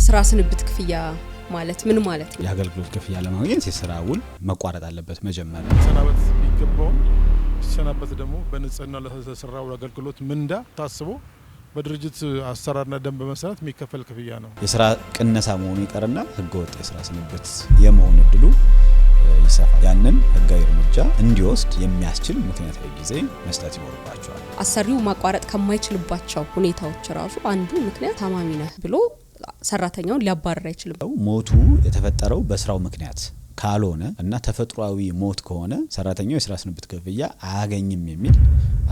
ስራ ስንብት ክፍያ ማለት ምን ማለት ነው? የአገልግሎት ክፍያ ለማግኘት የስራ ውል መቋረጥ አለበት መጀመሪያ። ሰናበት ቢገባው ሰናበት ደግሞ በንጽህና ለተሰራው አገልግሎት ምንዳ ታስቦ በድርጅት አሰራርና ደንብ መሰረት የሚከፈል ክፍያ ነው። የስራ ቅነሳ መሆኑ ይቀርና ህገወጥ የስራ ስንብት የመሆን እድሉ ይሰፋል። ያንን ህጋዊ እርምጃ እንዲወስድ የሚያስችል ምክንያታዊ ጊዜ መስጠት ይኖርባቸዋል። አሰሪው ማቋረጥ ከማይችልባቸው ሁኔታዎች ራሱ አንዱ ምክንያት ታማሚ ነህ ብሎ ሰራተኛውን ሊያባረር አይችልም። ሞቱ የተፈጠረው በስራው ምክንያት ካልሆነ እና ተፈጥሯዊ ሞት ከሆነ ሰራተኛው የስራ ስንብት ክፍያ አያገኝም የሚል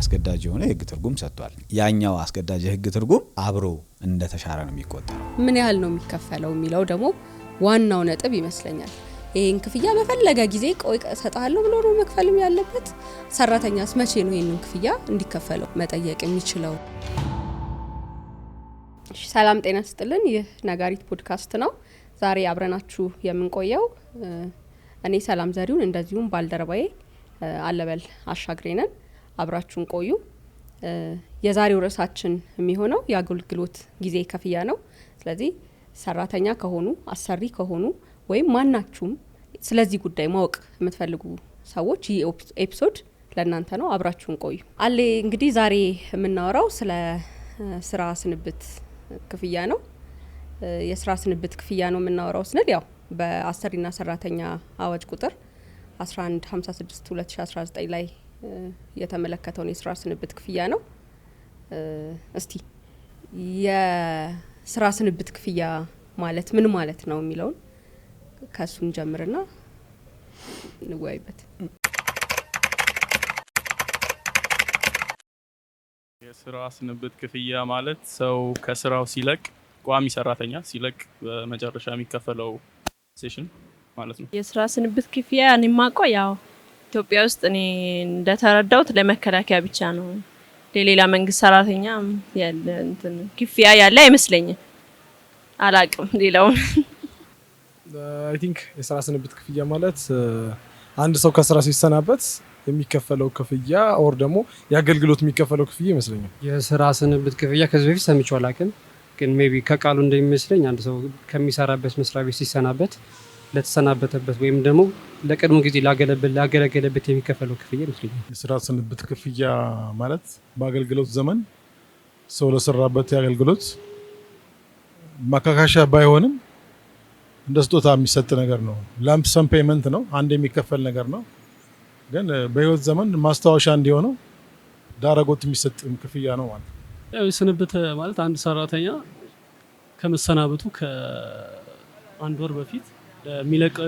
አስገዳጅ የሆነ የህግ ትርጉም ሰጥቷል። ያኛው አስገዳጅ የህግ ትርጉም አብሮ እንደተሻረ ነው የሚቆጠረው። ምን ያህል ነው የሚከፈለው የሚለው ደግሞ ዋናው ነጥብ ይመስለኛል። ይሄን ክፍያ በፈለገ ጊዜ ቆይ ሰጣለሁ ብሎ ነው መክፈልም ያለበት። ሰራተኛስ መቼ ነው ይሄንን ክፍያ እንዲከፈለው መጠየቅ የሚችለው? ሰላም ጤና ይስጥልን። ይህ ነጋሪት ፖድካስት ነው። ዛሬ አብረናችሁ የምንቆየው እኔ ሰላም ዘሪሁን እንደዚሁም ባልደረባዬ አለበል አሻግሬነን። አብራችሁን ቆዩ። የዛሬው ርዕሳችን የሚሆነው የአገልግሎት ጊዜ ክፍያ ነው። ስለዚህ ሰራተኛ ከሆኑ አሰሪ ከሆኑ ወይም ማናችሁም ስለዚህ ጉዳይ ማወቅ የምትፈልጉ ሰዎች ይህ ኤፒሶድ ለእናንተ ነው። አብራችሁን ቆዩ። አለ እንግዲህ ዛሬ የምናወራው ስለ ስራ ስንብት ክፍያ ነው። የስራ ስንብት ክፍያ ነው የምናወራው ስንል ያው በአሰሪና ሰራተኛ አዋጅ ቁጥር 1156 2019 ላይ የተመለከተውን የስራ ስንብት ክፍያ ነው። እስቲ የስራ ስንብት ክፍያ ማለት ምን ማለት ነው የሚለውን ከሱን ጀምርና እንወያይበት። የስራ ስንብት ክፍያ ማለት ሰው ከስራው ሲለቅ ቋሚ ሰራተኛ ሲለቅ በመጨረሻ የሚከፈለው ሴሽን ማለት ነው። የስራ ስንብት ክፍያ እኔ ማውቀው ያው ኢትዮጵያ ውስጥ እኔ እንደተረዳሁት ለመከላከያ ብቻ ነው። ለሌላ መንግስት ሰራተኛ ያለ እንትን ክፍያ ያለ አይመስለኝም። አላቅም ሌላውን። አይ ቲንክ የስራ ስንብት ክፍያ ማለት አንድ ሰው ከስራ ሲሰናበት የሚከፈለው ክፍያ ኦር ደግሞ የአገልግሎት የሚከፈለው ክፍያ ይመስለኛል። የስራ ስንብት ክፍያ ከዚህ በፊት ሰምቼው አላውቅም፣ ግን ሜቢ ከቃሉ እንደሚመስለኝ አንድ ሰው ከሚሰራበት መስሪያ ቤት ሲሰናበት ለተሰናበተበት ወይም ደግሞ ለቀድሞ ጊዜ ላገለገለበት የሚከፈለው ክፍያ ይመስለኛል። የስራ ስንብት ክፍያ ማለት በአገልግሎት ዘመን ሰው ለሰራበት የአገልግሎት ማካካሻ ባይሆንም እንደ ስጦታ የሚሰጥ ነገር ነው። ላምፕ ሰም ፔመንት ነው፣ አንድ የሚከፈል ነገር ነው። ግን በህይወት ዘመን ማስታወሻ እንዲሆነው ዳረጎት የሚሰጥ ክፍያ ነው ማለት ነው። ያው ስንብት ማለት አንድ ሰራተኛ ከመሰናበቱ ከአንድ ወር በፊት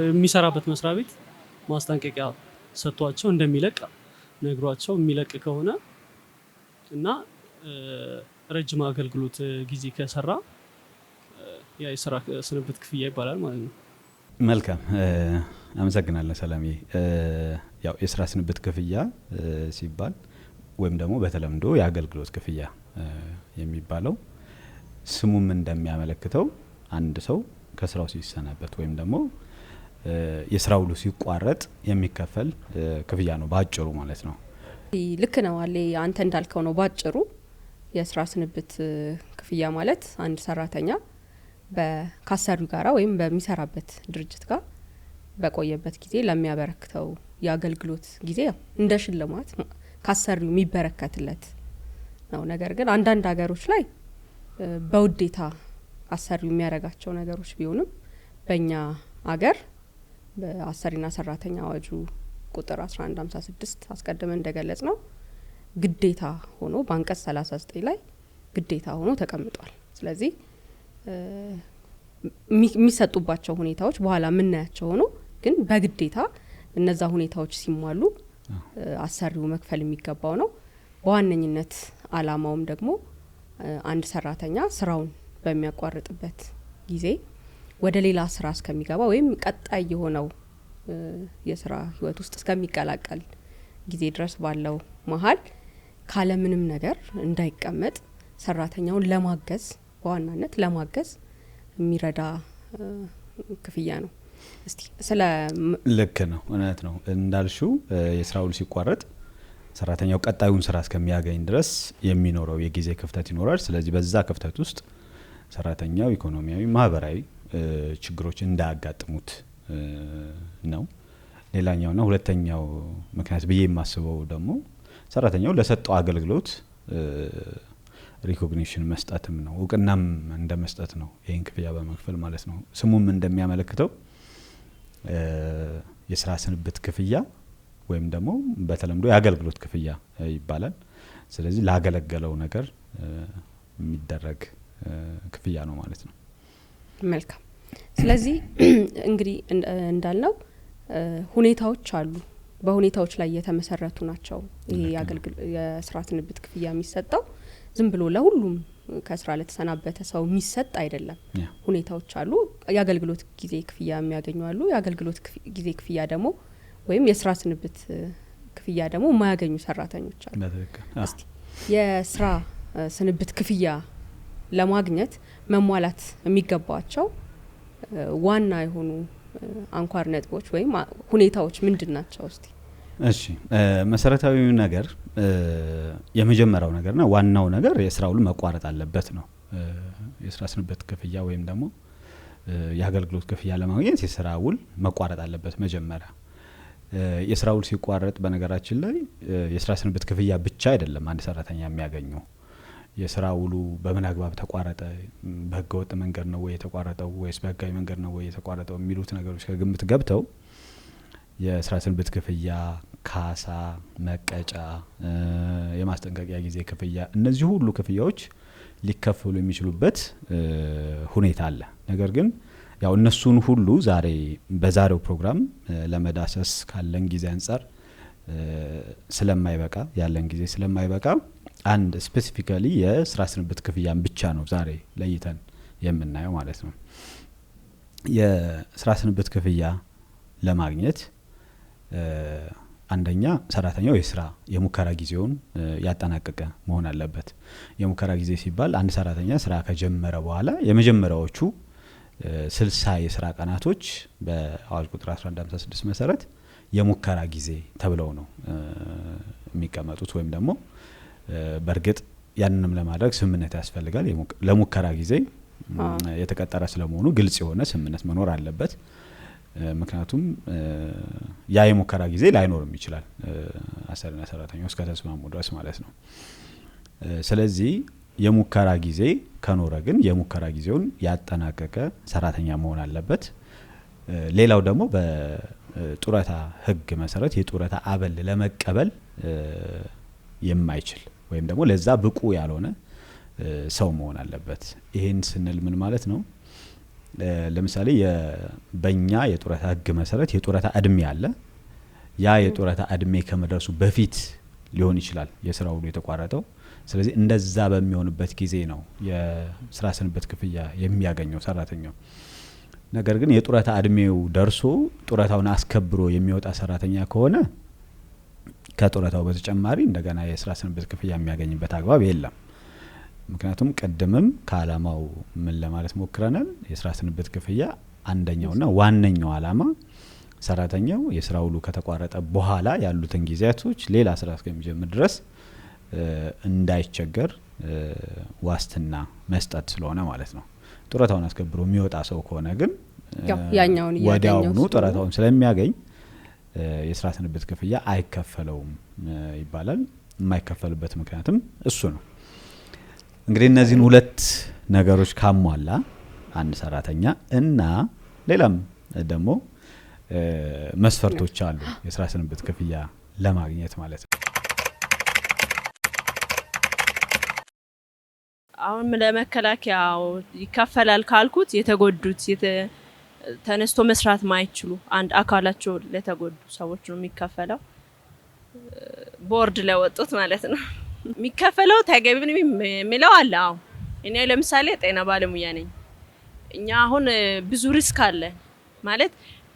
የሚሰራበት መስሪያ ቤት ማስጠንቀቂያ ሰጥቷቸው እንደሚለቅ ነግሯቸው የሚለቅ ከሆነ እና ረጅም አገልግሎት ጊዜ ከሰራ ያ የስራ ስንብት ክፍያ ይባላል ማለት ነው። መልካም አመሰግናለሁ ሰላሜ። ያው የስራ ስንብት ክፍያ ሲባል ወይም ደግሞ በተለምዶ የአገልግሎት ክፍያ የሚባለው ስሙም እንደሚያመለክተው አንድ ሰው ከስራው ሲሰናበት ወይም ደግሞ የስራው ውሉ ሲቋረጥ የሚከፈል ክፍያ ነው ባጭሩ ማለት ነው። ልክ ነው አለ አንተ እንዳልከው ነው ባጭሩ። የስራ ስንብት ክፍያ ማለት አንድ ሰራተኛ በካሰሪው ጋራ ወይም በሚሰራበት ድርጅት ጋር በቆየበት ጊዜ ለሚያበረክተው የአገልግሎት ጊዜ እንደ ሽልማት ካሰሪው የሚበረከትለት ነው። ነገር ግን አንዳንድ ሀገሮች ላይ በውዴታ አሰሪው የሚያረጋቸው ነገሮች ቢሆንም በእኛ ሀገር በአሰሪና ሰራተኛ አዋጁ ቁጥር 1156 አስቀድመን እንደገለጽ ነው ግዴታ ሆኖ በአንቀጽ 39 ላይ ግዴታ ሆኖ ተቀምጧል። ስለዚህ የሚሰጡባቸው ሁኔታዎች በኋላ የምናያቸው ሆኖ ግን በግዴታ እነዛ ሁኔታዎች ሲሟሉ አሰሪው መክፈል የሚገባው ነው። በዋነኝነት አላማውም ደግሞ አንድ ሰራተኛ ስራውን በሚያቋርጥበት ጊዜ ወደ ሌላ ስራ እስከሚገባ ወይም ቀጣይ የሆነው የስራ ህይወት ውስጥ እስከሚቀላቀል ጊዜ ድረስ ባለው መሀል ካለምንም ነገር እንዳይቀመጥ ሰራተኛውን ለማገዝ በዋናነት ለማገዝ የሚረዳ ክፍያ ነው። እስቲ ስለ ልክ ነው እውነት ነው እንዳልሽው የስራው ሲቋረጥ ሰራተኛው ቀጣዩን ስራ እስከሚያገኝ ድረስ የሚኖረው የጊዜ ክፍተት ይኖራል። ስለዚህ በዛ ክፍተት ውስጥ ሰራተኛው ኢኮኖሚያዊ ማህበራዊ ችግሮች እንዳያጋጥሙት ነው። ሌላኛውና ሁለተኛው ምክንያት ብዬ የማስበው ደግሞ ሰራተኛው ለሰጠው አገልግሎት ሪኮግኒሽን መስጠትም ነው፣ እውቅናም እንደመስጠት ነው። ይሄን ክፍያ በመክፈል ማለት ነው። ስሙም እንደሚያመለክተው የስራ ስንብት ክፍያ ወይም ደግሞ በተለምዶ የአገልግሎት ክፍያ ይባላል። ስለዚህ ላገለገለው ነገር የሚደረግ ክፍያ ነው ማለት ነው። መልካም። ስለዚህ እንግዲህ እንዳልነው ሁኔታዎች አሉ፣ በሁኔታዎች ላይ የተመሰረቱ ናቸው። ይሄ የስራ ስንብት ክፍያ የሚሰጠው ዝም ብሎ ለሁሉም ከስራ ለተሰናበተ ሰው የሚሰጥ አይደለም። ሁኔታዎች አሉ። የአገልግሎት ጊዜ ክፍያ የሚያገኙ አሉ። የአገልግሎት ጊዜ ክፍያ ደግሞ ወይም የስራ ስንብት ክፍያ ደግሞ የማያገኙ ሰራተኞች አሉ። እስቲ የስራ ስንብት ክፍያ ለማግኘት መሟላት የሚገባቸው ዋና የሆኑ አንኳር ነጥቦች ወይም ሁኔታዎች ምንድናቸው? እስቲ እሺ፣ መሰረታዊው ነገር የመጀመሪያው ነገርና ዋናው ነገር የስራ ውል መቋረጥ አለበት ነው። የስራ ስንብት ክፍያ ወይም ደግሞ የአገልግሎት ክፍያ ለማግኘት የስራ ውል መቋረጥ አለበት መጀመሪያ። የስራ ውል ሲቋረጥ በነገራችን ላይ የስራ ስንብት ክፍያ ብቻ አይደለም አንድ ሰራተኛ የሚያገኘው። የስራ ውሉ በምን አግባብ ተቋረጠ፣ በህገወጥ መንገድ ነው ወይ የተቋረጠው ወይስ በህጋዊ መንገድ ነው ወይ የተቋረጠው የሚሉት ነገሮች ከግምት ገብተው የስራ ስንብት ክፍያ፣ ካሳ፣ መቀጫ፣ የማስጠንቀቂያ ጊዜ ክፍያ፣ እነዚህ ሁሉ ክፍያዎች ሊከፈሉ የሚችሉበት ሁኔታ አለ። ነገር ግን ያው እነሱን ሁሉ ዛሬ በዛሬው ፕሮግራም ለመዳሰስ ካለን ጊዜ አንፃር ስለማይበቃ ያለን ጊዜ ስለማይበቃ አንድ ስፔሲፊካሊ የስራ ስንብት ክፍያን ብቻ ነው ዛሬ ለይተን የምናየው ማለት ነው። የስራ ስንብት ክፍያ ለማግኘት አንደኛ ሰራተኛው የሙከራ ጊዜውን ያጠናቀቀ መሆን አለበት። የሙከራ ጊዜ ሲባል አንድ ሰራተኛ ስራ ከጀመረ በኋላ የመጀመሪያዎቹ 60 የስራ ቀናቶች በአዋጅ ቁጥር 1156 መሰረት የሙከራ ጊዜ ተብለው ነው የሚቀመጡት። ወይም ደግሞ በእርግጥ ያንንም ለማድረግ ስምምነት ያስፈልጋል። ለሙከራ ጊዜ የተቀጠረ ስለመሆኑ ግልጽ የሆነ ስምምነት መኖር አለበት። ምክንያቱም ያ የሙከራ ጊዜ ላይኖርም ይችላል አሰሪና ሰራተኛው እስከ ተስማሙ ድረስ ማለት ነው። ስለዚህ የሙከራ ጊዜ ከኖረ ግን የሙከራ ጊዜውን ያጠናቀቀ ሰራተኛ መሆን አለበት። ሌላው ደግሞ በጡረታ ሕግ መሰረት የጡረታ አበል ለመቀበል የማይችል ወይም ደግሞ ለዛ ብቁ ያልሆነ ሰው መሆን አለበት። ይሄን ስንል ምን ማለት ነው? ለምሳሌ በእኛ የጡረታ ሕግ መሰረት የጡረታ እድሜ አለ። ያ የጡረታ እድሜ ከመድረሱ በፊት ሊሆን ይችላል የስራ ውሉ የተቋረጠው። ስለዚህ እንደዛ በሚሆንበት ጊዜ ነው የስራ ስንብት ክፍያ የሚያገኘው ሰራተኛው። ነገር ግን የጡረታ እድሜው ደርሶ ጡረታውን አስከብሮ የሚወጣ ሰራተኛ ከሆነ ከጡረታው በተጨማሪ እንደገና የስራ ስንብት ክፍያ የሚያገኝበት አግባብ የለም። ምክንያቱም ቀደምም ከአላማው ምን ለማለት ሞክረናል፣ የስራ ስንብት ክፍያ አንደኛውና ዋነኛው አላማ ሰራተኛው የስራ ውሉ ከተቋረጠ በኋላ ያሉትን ጊዜያቶች ሌላ ስራ እስከሚጀምር ድረስ እንዳይቸገር ዋስትና መስጠት ስለሆነ ማለት ነው። ጡረታውን አስከብሮ የሚወጣ ሰው ከሆነ ግን ወዲያውኑ ጡረታውን ስለሚያገኝ የስራ ስንብት ክፍያ አይከፈለውም ይባላል። የማይከፈልበት ምክንያትም እሱ ነው። እንግዲህ እነዚህን ሁለት ነገሮች ካሟላ አንድ ሰራተኛ እና ሌላም ደግሞ መስፈርቶች አሉ የስራ ስንብት ክፍያ ለማግኘት ማለት ነው። አሁን ለመከላከያው ይከፈላል ካልኩት የተጎዱት ተነስቶ መስራት ማይችሉ አንድ አካላቸው ለተጎዱ ሰዎች ነው የሚከፈለው። ቦርድ ለወጡት ማለት ነው የሚከፈለው። ተገቢ ነው የሚለው አለ። አዎ እኔ ለምሳሌ ጤና ባለሙያ ነኝ። እኛ አሁን ብዙ ሪስክ አለ ማለት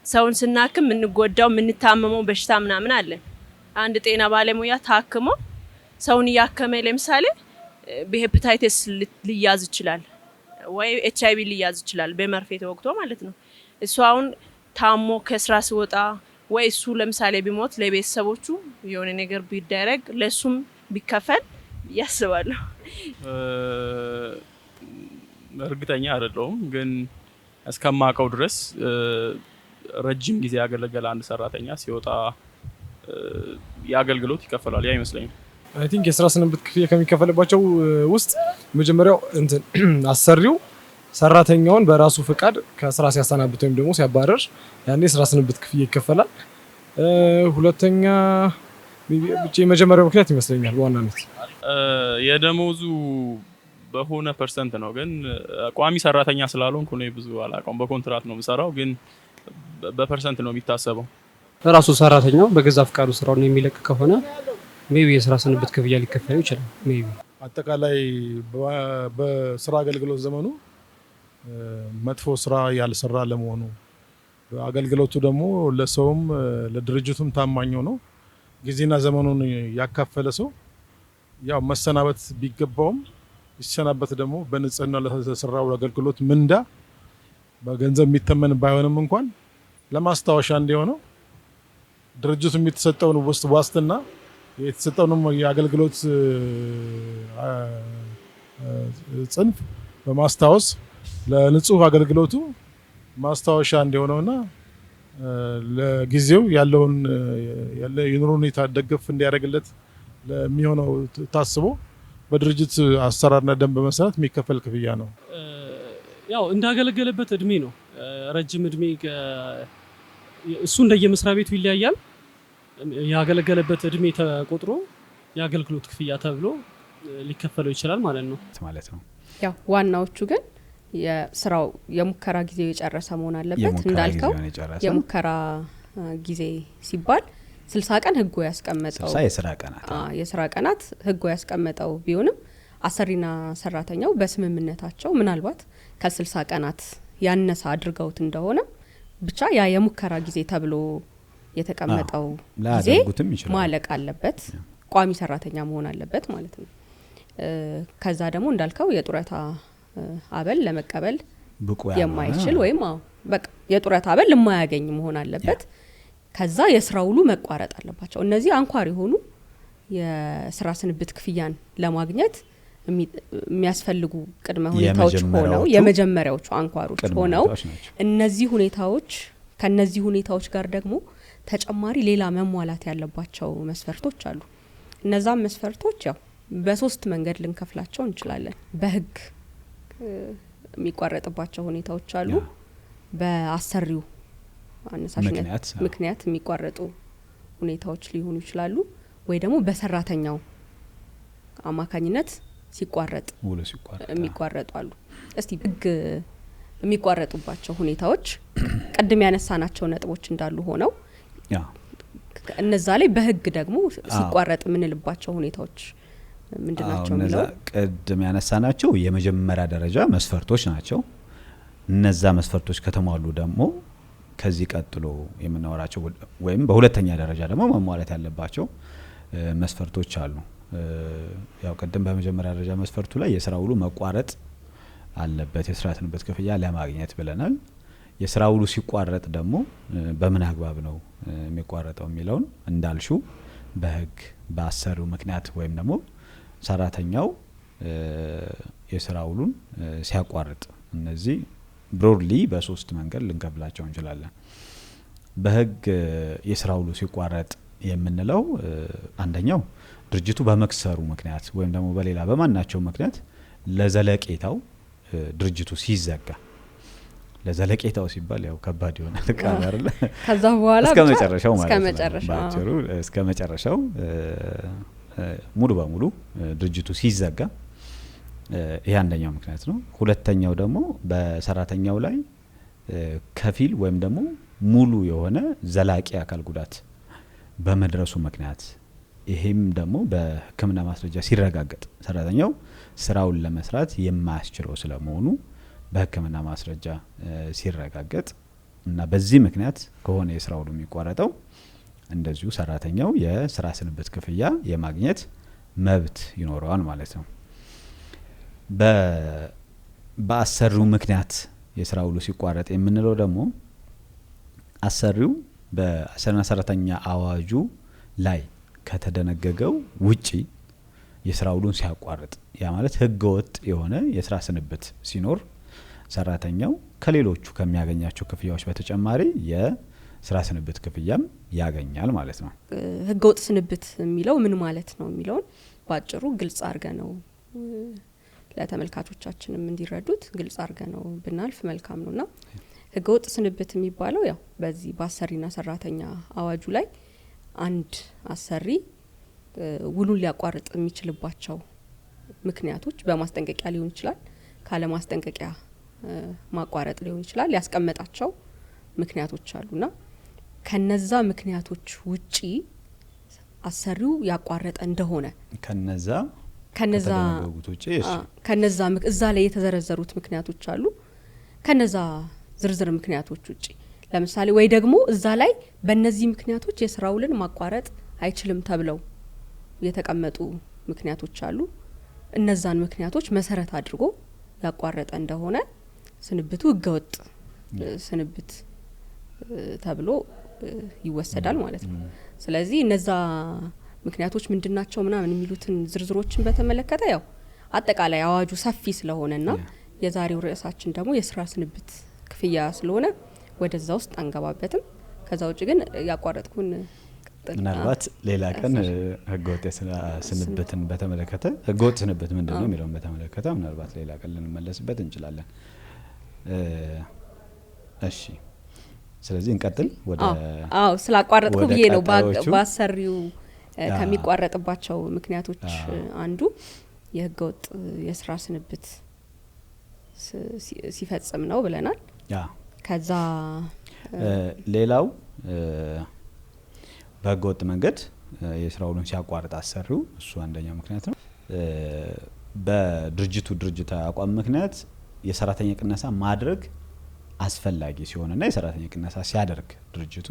ሰውን ስናክም እንጎዳው የምንታመመው በሽታ ምናምን አለ። አንድ ጤና ባለሙያ ታክሞ ሰውን ያከመ ለምሳሌ በሄፓታይቲስ ሊያዝ ይችላል ወይ ኤችአይቪ ሊያዝ ይችላል በመርፌ ተወግቶ ማለት ነው። እሱ አሁን ታሞ ከስራ ሲወጣ ወይ እሱ ለምሳሌ ቢሞት ለቤተሰቦቹ የሆነ ነገር ቢደረግ ለሱም ቢከፈል ያስባሉ። እርግጠኛ አይደለሁም፣ ግን እስከማውቀው ድረስ ረጅም ጊዜ ያገለገለ አንድ ሰራተኛ ሲወጣ የአገልግሎት ይከፈላል። ያ ይመስለኛል። አይ ቲንክ የስራ ስንብት ክፍያ ከሚከፈልባቸው ውስጥ መጀመሪያው አሰሪው ሰራተኛውን በራሱ ፍቃድ ከስራ ሲያሰናብት ወይም ደግሞ ሲያባረር ያኔ የስራ ስንብት ክፍያ ይከፈላል። ሁለተኛ የመጀመሪያው ምክንያት ይመስለኛል በዋናነት የደሞዙ በሆነ ፐርሰንት ነው፣ ግን ቋሚ ሰራተኛ ስላልሆንኩ ነው ብዙ አላውቀውም። በኮንትራት ነው የምሰራው፣ ግን በፐርሰንት ነው የሚታሰበው። ራሱ ሰራተኛው በገዛ ፍቃዱ ስራውን የሚለቅ ከሆነ ሜቢ የስራ ስንብት ክፍያ ሊከፈለው ይችላል። ሜቢ አጠቃላይ በስራ አገልግሎት ዘመኑ መጥፎ ስራ ያልሰራ ለመሆኑ አገልግሎቱ ደግሞ ለሰውም ለድርጅቱም ታማኝ ነው ጊዜና ዘመኑን ያካፈለ ሰው ያው መሰናበት ቢገባውም ይሰናበት ደግሞ በንጽህና ለተሰራው አገልግሎት ምንዳ በገንዘብ የሚተመን ባይሆንም እንኳን ለማስታወሻ እንዲሆነው ድርጅቱ የሚተሰጠውን ዋስትና የተሰጠውን የአገልግሎት ጽንፍ በማስታወስ ለንጹህ አገልግሎቱ ማስታወሻ እንዲሆነውና ለጊዜው ያለውን የኑሮ ሁኔታ ደገፍ እንዲያደርግለት ለሚሆነው ታስቦ በድርጅት አሰራርና ደንብ መሰረት የሚከፈል ክፍያ ነው። ያው እንዳገለገለበት እድሜ ነው። ረጅም እድሜ እሱ እንደየመስሪያ ቤቱ ይለያያል። ያገለገለበት እድሜ ተቆጥሮ የአገልግሎት ክፍያ ተብሎ ሊከፈለው ይችላል ማለት ነው። ያው ዋናዎቹ ግን የስራው የሙከራ ጊዜ የጨረሰ መሆን አለበት። እንዳልከው የሙከራ ጊዜ ሲባል 60 ቀን ህጉ ያስቀመጠው የስራ ቀናት ህጉ ያስቀመጠው ቢሆንም አሰሪና ሰራተኛው በስምምነታቸው ምናልባት ከ60 ቀናት ያነሰ አድርገውት እንደሆነ ብቻ ያ የሙከራ ጊዜ ተብሎ የተቀመጠው ጊዜ ማለቅ አለበት። ቋሚ ሰራተኛ መሆን አለበት ማለት ነው። ከዛ ደግሞ እንዳልከው የጡረታ አበል ለመቀበል የማይችል ወይም በቃ የጡረታ አበል የማያገኝ መሆን አለበት። ከዛ የስራ ውሉ መቋረጥ አለባቸው። እነዚህ አንኳር የሆኑ የስራ ስንብት ክፍያን ለማግኘት የሚያስፈልጉ ቅድመ ሁኔታዎች ሆነው የመጀመሪያዎቹ አንኳሮች ሆነው እነዚህ ሁኔታዎች ከነዚህ ሁኔታዎች ጋር ደግሞ ተጨማሪ ሌላ መሟላት ያለባቸው መስፈርቶች አሉ። እነዛም መስፈርቶች ያው በሶስት መንገድ ልንከፍላቸው እንችላለን። በህግ የሚቋረጥባቸው ሁኔታዎች አሉ። በአሰሪው አነሳሽነት ምክንያት የሚቋረጡ ሁኔታዎች ሊሆኑ ይችላሉ፣ ወይ ደግሞ በሰራተኛው አማካኝነት ሲቋረጥ የሚቋረጡ አሉ። እስቲ ህግ የሚቋረጡባቸው ሁኔታዎች ቅድም ያነሳናቸው ነጥቦች እንዳሉ ሆነው እነዛ ላይ በህግ ደግሞ ሲቋረጥ የምንልባቸው ሁኔታዎች ምንድናቸው የሚለው ቅድም ያነሳናቸው የመጀመሪያ ደረጃ መስፈርቶች ናቸው። እነዛ መስፈርቶች ከተሟሉ ደግሞ ከዚህ ቀጥሎ የምናወራቸው ወይም በሁለተኛ ደረጃ ደግሞ መሟላት ያለባቸው መስፈርቶች አሉ። ያው ቅድም በመጀመሪያ ደረጃ መስፈርቱ ላይ የስራ ውሉ መቋረጥ አለበት የስራ ስንብት ክፍያ ለማግኘት ብለናል። የስራ ውሉ ሲቋረጥ ደግሞ በምን አግባብ ነው የሚቋረጠው የሚለውን እንዳልሹ በህግ በአሰሪው ምክንያት ወይም ደግሞ ሰራተኛው የስራ ውሉን ሲያቋርጥ እነዚህ ብሮድሊ በሶስት መንገድ ልንከፍላቸው እንችላለን። በህግ የስራ ውሉ ሲቋረጥ የምንለው አንደኛው ድርጅቱ በመክሰሩ ምክንያት ወይም ደግሞ በሌላ በማናቸው ምክንያት ለዘለቄታው ድርጅቱ ሲዘጋ ለዘለቄታው ሲባል ያው ከባድ ይሆናል ቃል አይደል? ከዛ በኋላ እስከ መጨረሻው እስከ መጨረሻው ሙሉ በሙሉ ድርጅቱ ሲዘጋ ይሄ አንደኛው ምክንያት ነው። ሁለተኛው ደግሞ በሰራተኛው ላይ ከፊል ወይም ደግሞ ሙሉ የሆነ ዘላቂ አካል ጉዳት በመድረሱ ምክንያት ይሄም ደግሞ በሕክምና ማስረጃ ሲረጋገጥ ሰራተኛው ስራውን ለመስራት የማያስችለው ስለመሆኑ በሕክምና ማስረጃ ሲረጋገጥ እና በዚህ ምክንያት ከሆነ የስራ ውሉ የሚቋረጠው እንደዚሁ ሰራተኛው የስራ ስንብት ክፍያ የማግኘት መብት ይኖረዋል ማለት ነው። በአሰሪው ምክንያት የስራ ውሉ ሲቋረጥ የምንለው ደግሞ አሰሪው በአሰሪና ሰራተኛ አዋጁ ላይ ከተደነገገው ውጪ የስራ ውሉን ሲያቋርጥ ያ ማለት ህገ ወጥ የሆነ የስራ ስንብት ሲኖር ሰራተኛው ከሌሎቹ ከሚያገኛቸው ክፍያዎች በተጨማሪ የስራ ስንብት ክፍያም ያገኛል ማለት ነው። ህገ ወጥ ስንብት የሚለው ምን ማለት ነው የሚለውን ባጭሩ ግልጽ አድርገ ነው ለተመልካቾቻችንም እንዲረዱት ግልጽ አድርገ ነው ብናልፍ መልካም ነውና ህገ ወጥ ስንብት የሚባለው ያው በዚህ በአሰሪና ሰራተኛ አዋጁ ላይ አንድ አሰሪ ውሉን ሊያቋርጥ የሚችልባቸው ምክንያቶች በማስጠንቀቂያ ሊሆን ይችላል፣ ካለ ማስጠንቀቂያ ማቋረጥ ሊሆን ይችላል፣ ያስቀመጣቸው ምክንያቶች አሉና ከነዛ ምክንያቶች ውጪ አሰሪው ያቋረጠ እንደሆነ ከነዛ እዛ ላይ የተዘረዘሩት ምክንያቶች አሉ። ከነዛ ዝርዝር ምክንያቶች ውጪ ለምሳሌ ወይ ደግሞ እዛ ላይ በእነዚህ ምክንያቶች የስራ ውልን ማቋረጥ አይችልም ተብለው የተቀመጡ ምክንያቶች አሉ። እነዛን ምክንያቶች መሰረት አድርጎ ያቋረጠ እንደሆነ ስንብቱ ህገወጥ ስንብት ተብሎ ይወሰዳል ማለት ነው። ስለዚህ እነዛ ምክንያቶች ምንድናቸው ምናምን የሚሉትን ዝርዝሮችን በተመለከተ ያው አጠቃላይ አዋጁ ሰፊ ስለሆነና የዛሬው ርዕሳችን ደግሞ የስራ ስንብት ክፍያ ስለሆነ ወደዛ ውስጥ አንገባበትም። ከዛ ውጭ ግን ያቋረጥኩን ምናልባት ሌላ ቀን ህገወጥ ስንብትን በተመለከተ ህገወጥ ስንብት ምንድነው የሚለውን በተመለከተ ምናልባት ሌላ ቀን ልንመለስበት እንችላለን። እሺ ስለዚህ እንቀጥል ወደ ስላቋረጥኩ ብዬ ነው ባሰሪው ከሚቋረጥባቸው ምክንያቶች አንዱ የህገወጥ የስራ ስንብት ሲፈጽም ነው ብለናል። ከዛ ሌላው በህገወጥ መንገድ የስራ ውሉን ሲያቋርጥ አሰሪው እሱ አንደኛው ምክንያት ነው። በድርጅት አቋም ምክንያት የሰራተኛ ቅነሳ ማድረግ አስፈላጊ ሲሆንና የሰራተኛ ቅነሳ ሲያደርግ ድርጅቱ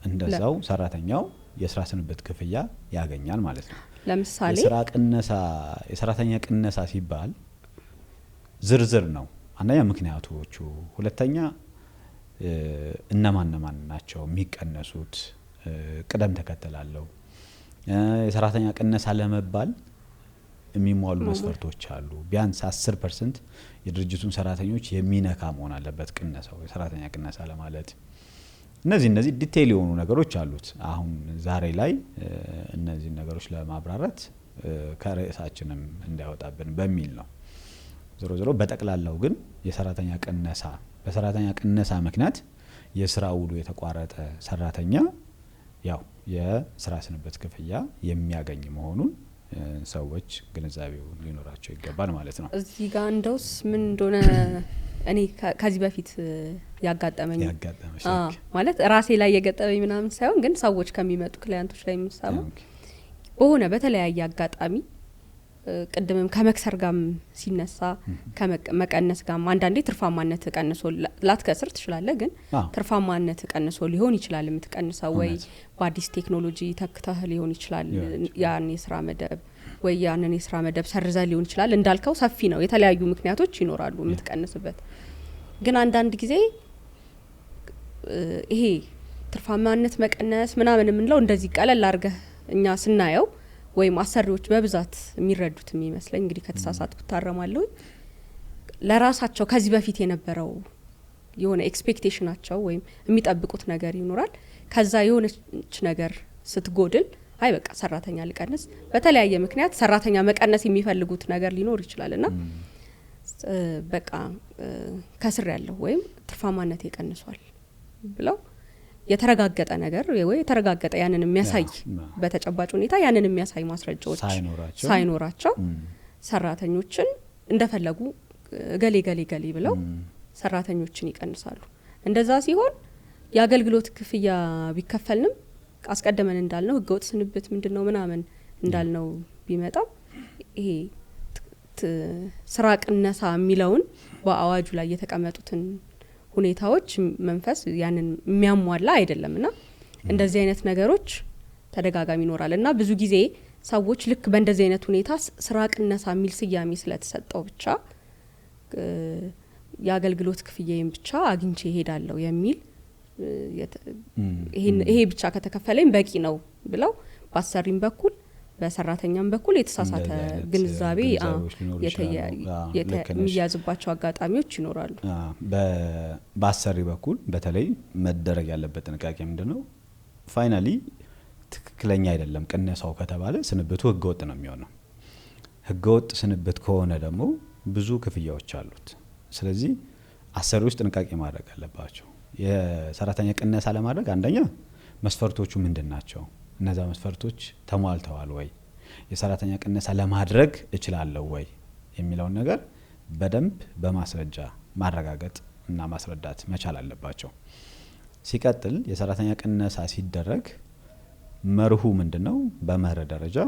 እንደዛው ሰራተኛው የስራ ስንብት ክፍያ ያገኛል ማለት ነው። ለምሳሌ የሰራተኛ ቅነሳ ሲባል ዝርዝር ነው። አንደኛ ምክንያቶቹ፣ ሁለተኛ እነማን ናቸው የሚቀነሱት፣ ቅደም ተከተል አለው። የሰራተኛ ቅነሳ ለመባል የሚሟሉ መስፈርቶች አሉ። ቢያንስ 10% የድርጅቱን ሰራተኞች የሚነካ መሆን አለበት ቅነሳው የሰራተኛ ቅነሳ ለማለት። እነዚህ ዲቴይል የሆኑ ነገሮች አሉት። አሁን ዛሬ ላይ እነዚህ ነገሮች ለማብራራት ከርዕሳችንም እንዳይወጣብን በሚል ነው። ዞሮ በጠቅላላው ግን የሰራተኛ ቅነሳ በሰራተኛ ቅነሳ ምክንያት የስራ ውሉ የተቋረጠ ሰራተኛ ያው የስራ ስንብት ክፍያ የሚያገኝ መሆኑን ሰዎች ግንዛቤው ሊኖራቸው ይገባል ማለት ነው። እዚህ ጋር እንደውስ ምን እንደሆነ እኔ ከዚህ በፊት ያጋጠመኝ ማለት ራሴ ላይ የገጠመኝ ምናምን ሳይሆን ግን ሰዎች ከሚመጡ ክላይንቶች ላይ የምንሰማው በሆነ በተለያየ አጋጣሚ ቅድምም ከመክሰር ጋር ሲነሳ ከመቀነስ ጋር አንዳንዴ ትርፋማነት ቀንሶ ላትከስር ትችላለህ፣ ግን ትርፋማነት ቀንሶ ሊሆን ይችላል የምትቀንሰው ወይ በአዲስ ቴክኖሎጂ ተክተህ ሊሆን ይችላል ያን የስራ መደብ ወይ ያንን የስራ መደብ ሰርዘ ሊሆን ይችላል። እንዳልከው ሰፊ ነው፣ የተለያዩ ምክንያቶች ይኖራሉ የምትቀንስበት። ግን አንዳንድ ጊዜ ይሄ ትርፋማነት መቀነስ ምናምን የምንለው እንደዚህ ቀለል አድርገህ እኛ ስናየው ወይም አሰሪዎች በብዛት የሚረዱት የሚመስለኝ እንግዲህ ከተሳሳትኩ ታረማለሁ፣ ለራሳቸው ከዚህ በፊት የነበረው የሆነ ኤክስፔክቴሽናቸው ወይም የሚጠብቁት ነገር ይኖራል። ከዛ የሆነች ነገር ስትጎድል አይ በቃ ሰራተኛ ሊቀንስ በተለያየ ምክንያት ሰራተኛ መቀነስ የሚፈልጉት ነገር ሊኖር ይችላልና በቃ ከስር ያለው ወይም ትርፋማነት ይቀንሷል ብለው የተረጋገጠ ነገር ወይ የተረጋገጠ ያንን የሚያሳይ በተጨባጭ ሁኔታ ያንን የሚያሳይ ማስረጃዎች ሳይኖራቸው ሰራተኞችን እንደፈለጉ ገሌ ብለው ሰራተኞችን ይቀንሳሉ። እንደዛ ሲሆን የአገልግሎት ክፍያ ቢከፈልንም አስቀድመን እንዳልነው ህገወጥ ስንብት ምንድነው ምናምን እንዳልነው ቢመጣም ይሄ ስራ ቅነሳ የሚለውን በአዋጁ ላይ የተቀመጡትን ሁኔታዎች መንፈስ ያንን የሚያሟላ አይደለምና እንደዚህ አይነት ነገሮች ተደጋጋሚ ይኖራል እና ብዙ ጊዜ ሰዎች ልክ በእንደዚህ አይነት ሁኔታ ስራ ቅነሳ የሚል ስያሜ ስለተሰጠው ብቻ የአገልግሎት ክፍያዬን ብቻ አግኝቼ እሄዳለሁ የሚል ይሄ ብቻ ከተከፈለኝ በቂ ነው ብለው በአሰሪም በኩል በሰራተኛም በኩል የተሳሳተ ግንዛቤ የሚያዝባቸው አጋጣሚዎች ይኖራሉ። በአሰሪ በኩል በተለይ መደረግ ያለበት ጥንቃቄ ምንድነው? ፋይናሊ ትክክለኛ አይደለም ቅነሳው ከተባለ ስንብቱ ህገወጥ ነው የሚሆነው። ህገወጥ ስንብት ከሆነ ደግሞ ብዙ ክፍያዎች አሉት። ስለዚህ አሰሪዎች ጥንቃቄ ማድረግ አለባቸው። የሰራተኛ ቅነሳ ለማድረግ አንደኛ መስፈርቶቹ ምንድናቸው? እነዛ መስፈርቶች ተሟልተዋል ወይ? የሰራተኛ ቅነሳ ለማድረግ እችላለሁ ወይ የሚለውን ነገር በደንብ በማስረጃ ማረጋገጥ እና ማስረዳት መቻል አለባቸው። ሲቀጥል የሰራተኛ ቅነሳ ሲደረግ መርሁ ምንድነው? በመርህ ደረጃ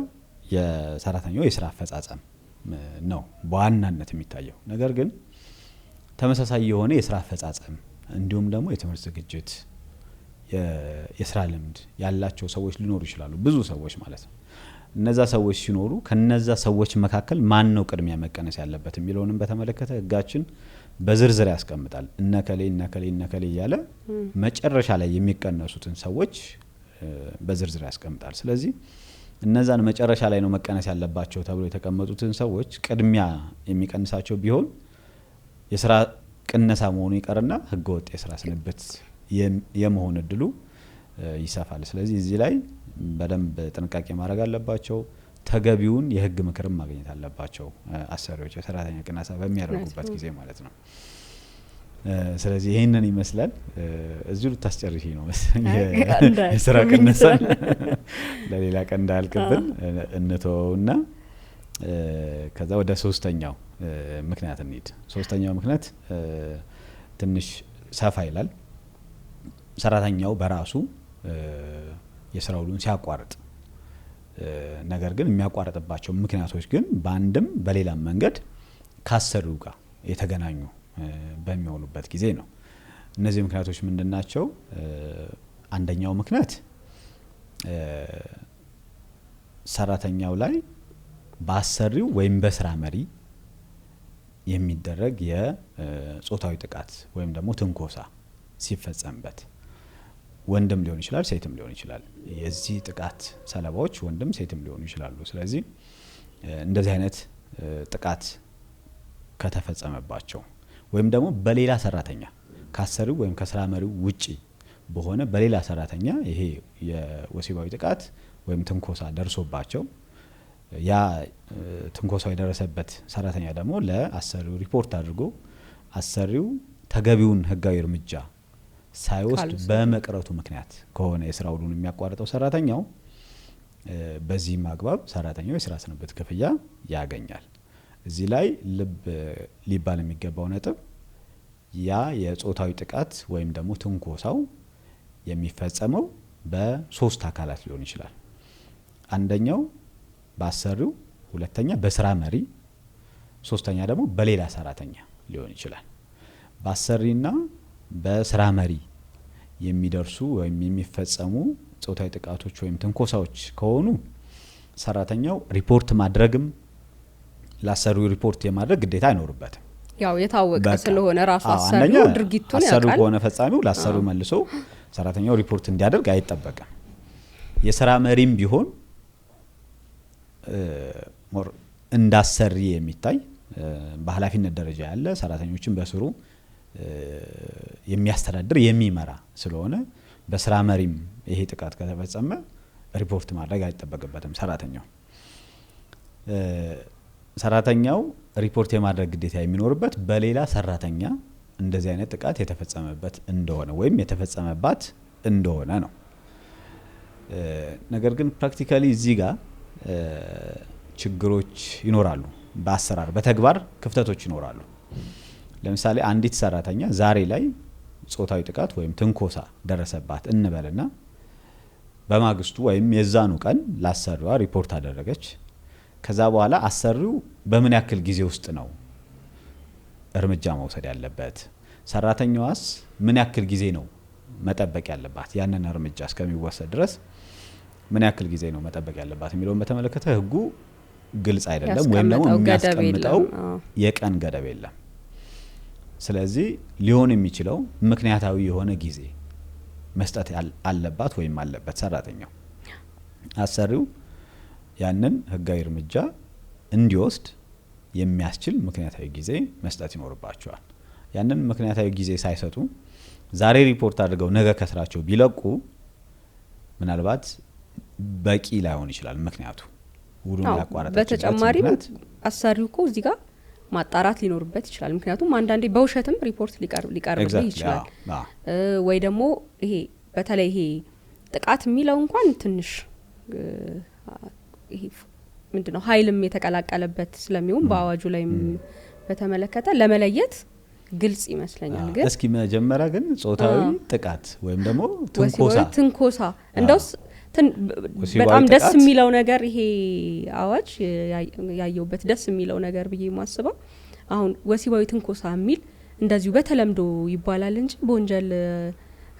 የሰራተኛው የስራ አፈጻጸም ነው በዋናነት የሚታየው። ነገር ግን ተመሳሳይ የሆነ የስራ አፈጻጸም እንዲሁም ደግሞ የትምህርት ዝግጅት የስራ ልምድ ያላቸው ሰዎች ሊኖሩ ይችላሉ፣ ብዙ ሰዎች ማለት ነው። እነዛ ሰዎች ሲኖሩ ከነዛ ሰዎች መካከል ማን ነው ቅድሚያ መቀነስ ያለበት የሚለውንም በተመለከተ ህጋችን በዝርዝር ያስቀምጣል። እነከሌ እያለ መጨረሻ ላይ የሚቀነሱትን ሰዎች በዝርዝር ያስቀምጣል። ስለዚህ እነዛን መጨረሻ ላይ ነው መቀነስ ያለባቸው ተብሎ የተቀመጡትን ሰዎች ቅድሚያ የሚቀንሳቸው ቢሆን የስራ ቅነሳ መሆኑ ይቀርና ህገወጥ የስራ ስንብት የመሆን እድሉ ይሰፋል። ስለዚህ እዚህ ላይ በደንብ ጥንቃቄ ማድረግ አለባቸው። ተገቢውን የህግ ምክርም ማግኘት አለባቸው አሰሪዎች የሰራተኛ ቅነሳ በሚያደርጉበት ጊዜ ማለት ነው። ስለዚህ ይሄንን ይመስላል። እዚሁ ልታስጨርሺ ነው የስራ ቅነሳ ለሌላ ቀን እንዳልክብን እንተውና ከዛ ወደ ሶስተኛው ምክንያት እንሂድ። ሶስተኛው ምክንያት ትንሽ ሰፋ ይላል። ሰራተኛው በራሱ የስራ ውሉን ሲያቋርጥ ነገር ግን የሚያቋርጥባቸው ምክንያቶች ግን በአንድም በሌላም መንገድ ካሰሪው ጋር የተገናኙ በሚሆኑበት ጊዜ ነው። እነዚህ ምክንያቶች ምንድናቸው? አንደኛው ምክንያት ሰራተኛው ላይ በአሰሪው ወይም በስራ መሪ የሚደረግ የጾታዊ ጥቃት ወይም ደግሞ ትንኮሳ ሲፈጸምበት ወንድም ሊሆን ይችላል፣ ሴትም ሊሆን ይችላል። የዚህ ጥቃት ሰለባዎች ወንድም ሴትም ሊሆኑ ይችላሉ። ስለዚህ እንደዚህ አይነት ጥቃት ከተፈጸመባቸው ወይም ደግሞ በሌላ ሰራተኛ ካሰሪው ወይም ከስራ መሪው ውጪ በሆነ በሌላ ሰራተኛ ይሄ የወሲባዊ ጥቃት ወይም ትንኮሳ ደርሶባቸው ያ ትንኮሳው የደረሰበት ሰራተኛ ደግሞ ለአሰሪው ሪፖርት አድርጎ አሰሪው ተገቢውን ህጋዊ እርምጃ ሳይወስድ በመቅረቱ ምክንያት ከሆነ የስራ ውሉን የሚያቋርጠው ሰራተኛው በዚህም አግባብ ሰራተኛው የስራ ስንብት ክፍያ ያገኛል። እዚህ ላይ ልብ ሊባል የሚገባው ነጥብ ያ የጾታዊ ጥቃት ወይም ደግሞ ትንኮሳው የሚፈጸመው በሶስት አካላት ሊሆን ይችላል። አንደኛው በአሰሪው፣ ሁለተኛ በስራ መሪ፣ ሶስተኛ ደግሞ በሌላ ሰራተኛ ሊሆን ይችላል። በአሰሪና በስራ መሪ የሚደርሱ ወይም የሚፈጸሙ ጾታዊ ጥቃቶች ወይም ትንኮሳዎች ከሆኑ ሰራተኛው ሪፖርት ማድረግም ለአሰሪው ሪፖርት የማድረግ ግዴታ አይኖርበትም። ያው የታወቀ ስለሆነ ራሱ አሰሪው ድርጊቱን ያውቃል። አሰሪው ከሆነ ፈጻሚው ለአሰሪው መልሶ ሰራተኛው ሪፖርት እንዲያደርግ አይጠበቅም። የስራ መሪም ቢሆን እንዳሰሪ የሚታይ በኃላፊነት ደረጃ ያለ ሰራተኞችን በስሩ የሚያስተዳድር የሚመራ ስለሆነ በስራ መሪም ይሄ ጥቃት ከተፈጸመ ሪፖርት ማድረግ አይጠበቅበትም ሰራተኛው ሪፖርት የማድረግ ግዴታ የሚኖርበት በሌላ ሰራተኛ እንደዚህ አይነት ጥቃት የተፈጸመበት እንደሆነ ወይም የተፈጸመባት እንደሆነ ነው። ነገር ግን ፕራክቲካሊ እዚህ ጋር ችግሮች ይኖራሉ። በአሰራር በተግባር ክፍተቶች ይኖራሉ። ለምሳሌ አንዲት ሰራተኛ ዛሬ ላይ ጾታዊ ጥቃት ወይም ትንኮሳ ደረሰባት እንበልና በማግስቱ ወይም የዛኑ ቀን ለአሰሪዋ ሪፖርት አደረገች። ከዛ በኋላ አሰሪው በምን ያክል ጊዜ ውስጥ ነው እርምጃ መውሰድ ያለበት? ሰራተኛዋስ ምን ያክል ጊዜ ነው መጠበቅ ያለባት? ያንን እርምጃ እስከሚወሰድ ድረስ ምን ያክል ጊዜ ነው መጠበቅ ያለባት የሚለውን በተመለከተ ህጉ ግልጽ አይደለም ወይም ደግሞ የሚያስቀምጠው የቀን ገደብ የለም። ስለዚህ ሊሆን የሚችለው ምክንያታዊ የሆነ ጊዜ መስጠት አለባት ወይም አለበት ሰራተኛው። አሰሪው ያንን ህጋዊ እርምጃ እንዲወስድ የሚያስችል ምክንያታዊ ጊዜ መስጠት ይኖርባቸዋል። ያንን ምክንያታዊ ጊዜ ሳይሰጡ ዛሬ ሪፖርት አድርገው ነገ ከስራቸው ቢለቁ ምናልባት በቂ ላይሆን ይችላል ምክንያቱ ውሉን ያቋረጠ። በተጨማሪም አሰሪው እኮ እዚህ ጋር ማጣራት ሊኖርበት ይችላል። ምክንያቱም አንዳንዴ በውሸትም ሪፖርት ሊቀርብልህ ይችላል። ወይ ደግሞ ይሄ በተለይ ይሄ ጥቃት የሚለው እንኳን ትንሽ ይሄ ምንድነው ኃይልም የተቀላቀለበት ስለሚሆን በአዋጁ ላይ በተመለከተ ለመለየት ግልጽ ይመስለኛል። ግን እስኪ መጀመሪያ ግን ጾታዊ ጥቃት ወይም ደግሞ ትንኮሳ እንደውስ በጣም ደስ የሚለው ነገር ይሄ አዋጅ ያየውበት ደስ የሚለው ነገር ብዬ ማስበው አሁን ወሲባዊ ትንኮሳ የሚል እንደዚሁ በተለምዶ ይባላል እንጂ በወንጀል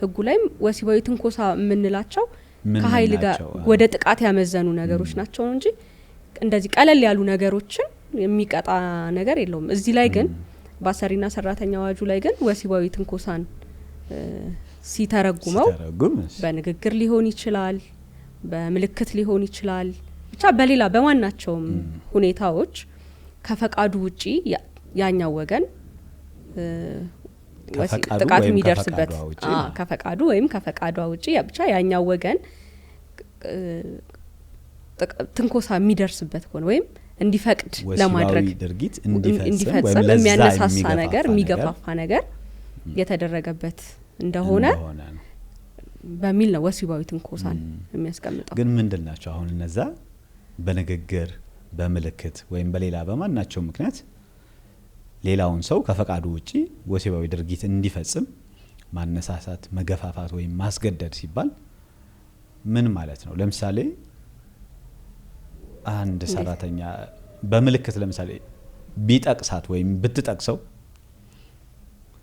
ህጉ ላይም ወሲባዊ ትንኮሳ የምንላቸው ከኃይል ጋር ወደ ጥቃት ያመዘኑ ነገሮች ናቸው እንጂ እንደዚህ ቀለል ያሉ ነገሮችን የሚቀጣ ነገር የለውም። እዚህ ላይ ግን በአሰሪና ሰራተኛ አዋጁ ላይ ግን ወሲባዊ ትንኮሳን ሲተረጉመው በንግግር ሊሆን ይችላል፣ በምልክት ሊሆን ይችላል፣ ብቻ በሌላ በማናቸውም ሁኔታዎች ከፈቃዱ ውጪ ያኛው ወገን ጥቃት የሚደርስበት ከፈቃዱ ወይም ከፈቃዷ ውጪ ብቻ ያኛው ወገን ትንኮሳ የሚደርስበት ሆነ ወይም እንዲፈቅድ ለማድረግ ድርጊት እንዲፈጽም የሚያነሳሳ ነገር የሚገፋፋ ነገር የተደረገበት እንደሆነ በሚል ነው ወሲባዊ ትንኮሳን የሚያስቀምጠው። ግን ምንድናቸው አሁን እነዛ በንግግር በምልክት ወይም በሌላ በማናቸው ምክንያት ሌላውን ሰው ከፈቃዱ ውጪ ወሲባዊ ድርጊት እንዲፈጽም ማነሳሳት፣ መገፋፋት ወይም ማስገደድ ሲባል ምን ማለት ነው? ለምሳሌ አንድ ሰራተኛ በምልክት ለምሳሌ ቢጠቅሳት ወይም ብትጠቅሰው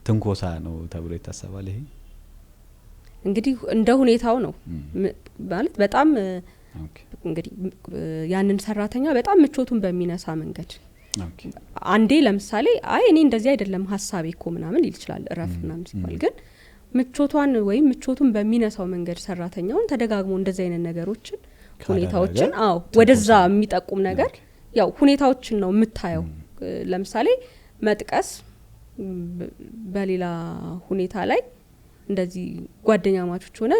ትንኮሳ ነው ተብሎ ይታሰባል። ይሄ እንግዲህ እንደ ሁኔታው ነው ማለት በጣም እንግዲህ ያንን ሰራተኛ በጣም ምቾቱን በሚነሳ መንገድ አንዴ ለምሳሌ አይ እኔ እንደዚህ አይደለም ሐሳቤ እኮ ምናምን ይልችላል እረፍ ምናምን ሲባል ግን ምቾቷን ወይም ምቾቱን በሚነሳው መንገድ ሰራተኛውን ተደጋግሞ እንደዚህ አይነት ነገሮችን ሁኔታዎችን ወደዛ የሚጠቁም ነገር ያው ሁኔታዎችን ነው የምታየው። ለምሳሌ መጥቀስ በሌላ ሁኔታ ላይ እንደዚህ ጓደኛ ማቾች ሆነ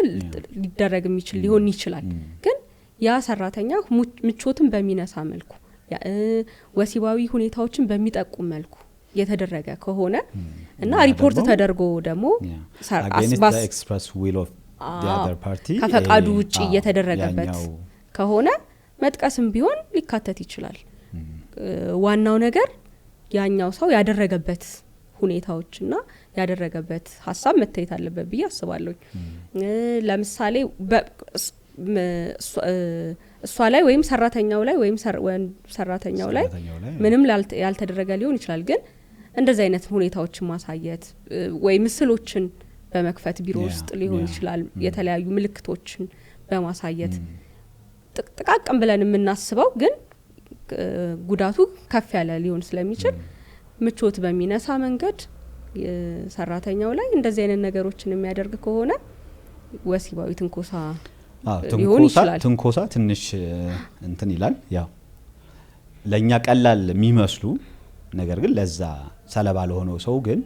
ሊደረግ የሚችል ሊሆን ይችላል። ግን ያ ሰራተኛ ምቾትን በሚነሳ መልኩ ወሲባዊ ሁኔታዎችን በሚጠቁም መልኩ የተደረገ ከሆነ እና ሪፖርት ተደርጎ ደግሞ ከፈቃዱ ውጪ የተደረገበት ከሆነ መጥቀስም ቢሆን ሊካተት ይችላል። ዋናው ነገር ያኛው ሰው ያደረገበት ሁኔታዎችና ያደረገበት ሀሳብ መታየት አለበት ብዬ አስባለሁ። ለምሳሌ እሷ ላይ ወይም ሰራተኛው ላይ ወይም ሰራተኛው ላይ ምንም ያልተደረገ ሊሆን ይችላል። ግን እንደዚህ አይነት ሁኔታዎችን ማሳየት ወይ ምስሎችን በመክፈት ቢሮ ውስጥ ሊሆን ይችላል የተለያዩ ምልክቶችን በማሳየት ጥቃቅም ብለን የምናስበው ግን ጉዳቱ ከፍ ያለ ሊሆን ስለሚችል ምቾት በሚነሳ መንገድ ሰራተኛው ላይ እንደዚህ አይነት ነገሮችን የሚያደርግ ከሆነ ወሲባዊ ትንኮሳ ሊሆን ይችላል። ትንኮሳ ትንሽ እንትን ይላል። ያው ለኛ ቀላል የሚመስሉ ነገር ግን ለዛ ሰለባ ለሆነው ሰው ግን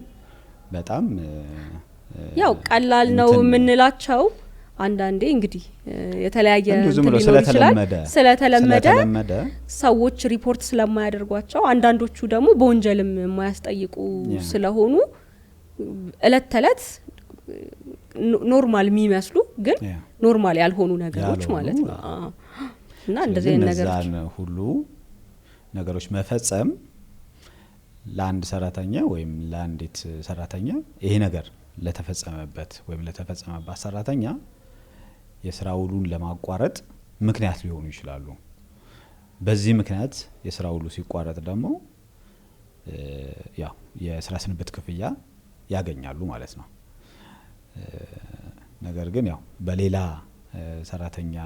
በጣም ያው ቀላል ነው የምንላቸው አንዳንዴ እንግዲህ የተለያየ ስለተለመደ ሰዎች ሪፖርት ስለማያደርጓቸው አንዳንዶቹ ደግሞ በወንጀልም የማያስጠይቁ ስለሆኑ እለት ተለት ኖርማል የሚመስሉ ግን ኖርማል ያልሆኑ ነገሮች ማለት ነው። እና እንደዚህ አይነት ነገሮች ሁሉ ነገሮች መፈጸም ለአንድ ሰራተኛ ወይም ለአንዲት ሰራተኛ ይሄ ነገር ለተፈጸመበት ወይም ለተፈጸመባት ሰራተኛ የስራ ውሉን ለማቋረጥ ምክንያት ሊሆኑ ይችላሉ። በዚህ ምክንያት የስራ ውሉ ሲቋረጥ ደግሞ ያው የስራ ስንብት ክፍያ ያገኛሉ ማለት ነው። ነገር ግን ያው በሌላ ሰራተኛ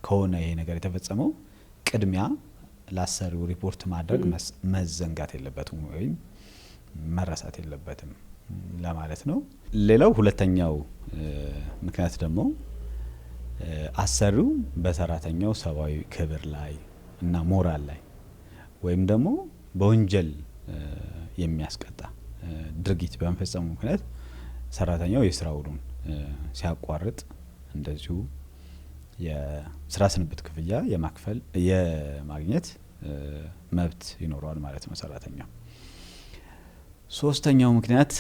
ከሆነ ይሄ ነገር የተፈጸመው ቅድሚያ ለአሰሪው ሪፖርት ማድረግ መዘንጋት የለበትም ወይም መረሳት የለበትም ለማለት ነው። ሌላው ሁለተኛው ምክንያት ደግሞ አሰሪው በሰራተኛው ሰብአዊ ክብር ላይ እና ሞራል ላይ ወይም ደግሞ በወንጀል የሚያስቀጣ ድርጊት በመፈጸሙ ምክንያት ሰራተኛው የስራ ውሉን ሲያቋርጥ እንደዚሁ የስራ ስንብት ክፍያ የማግኘት መብት ይኖረዋል ማለት ነው ሰራተኛው። ሶስተኛው ምክንያት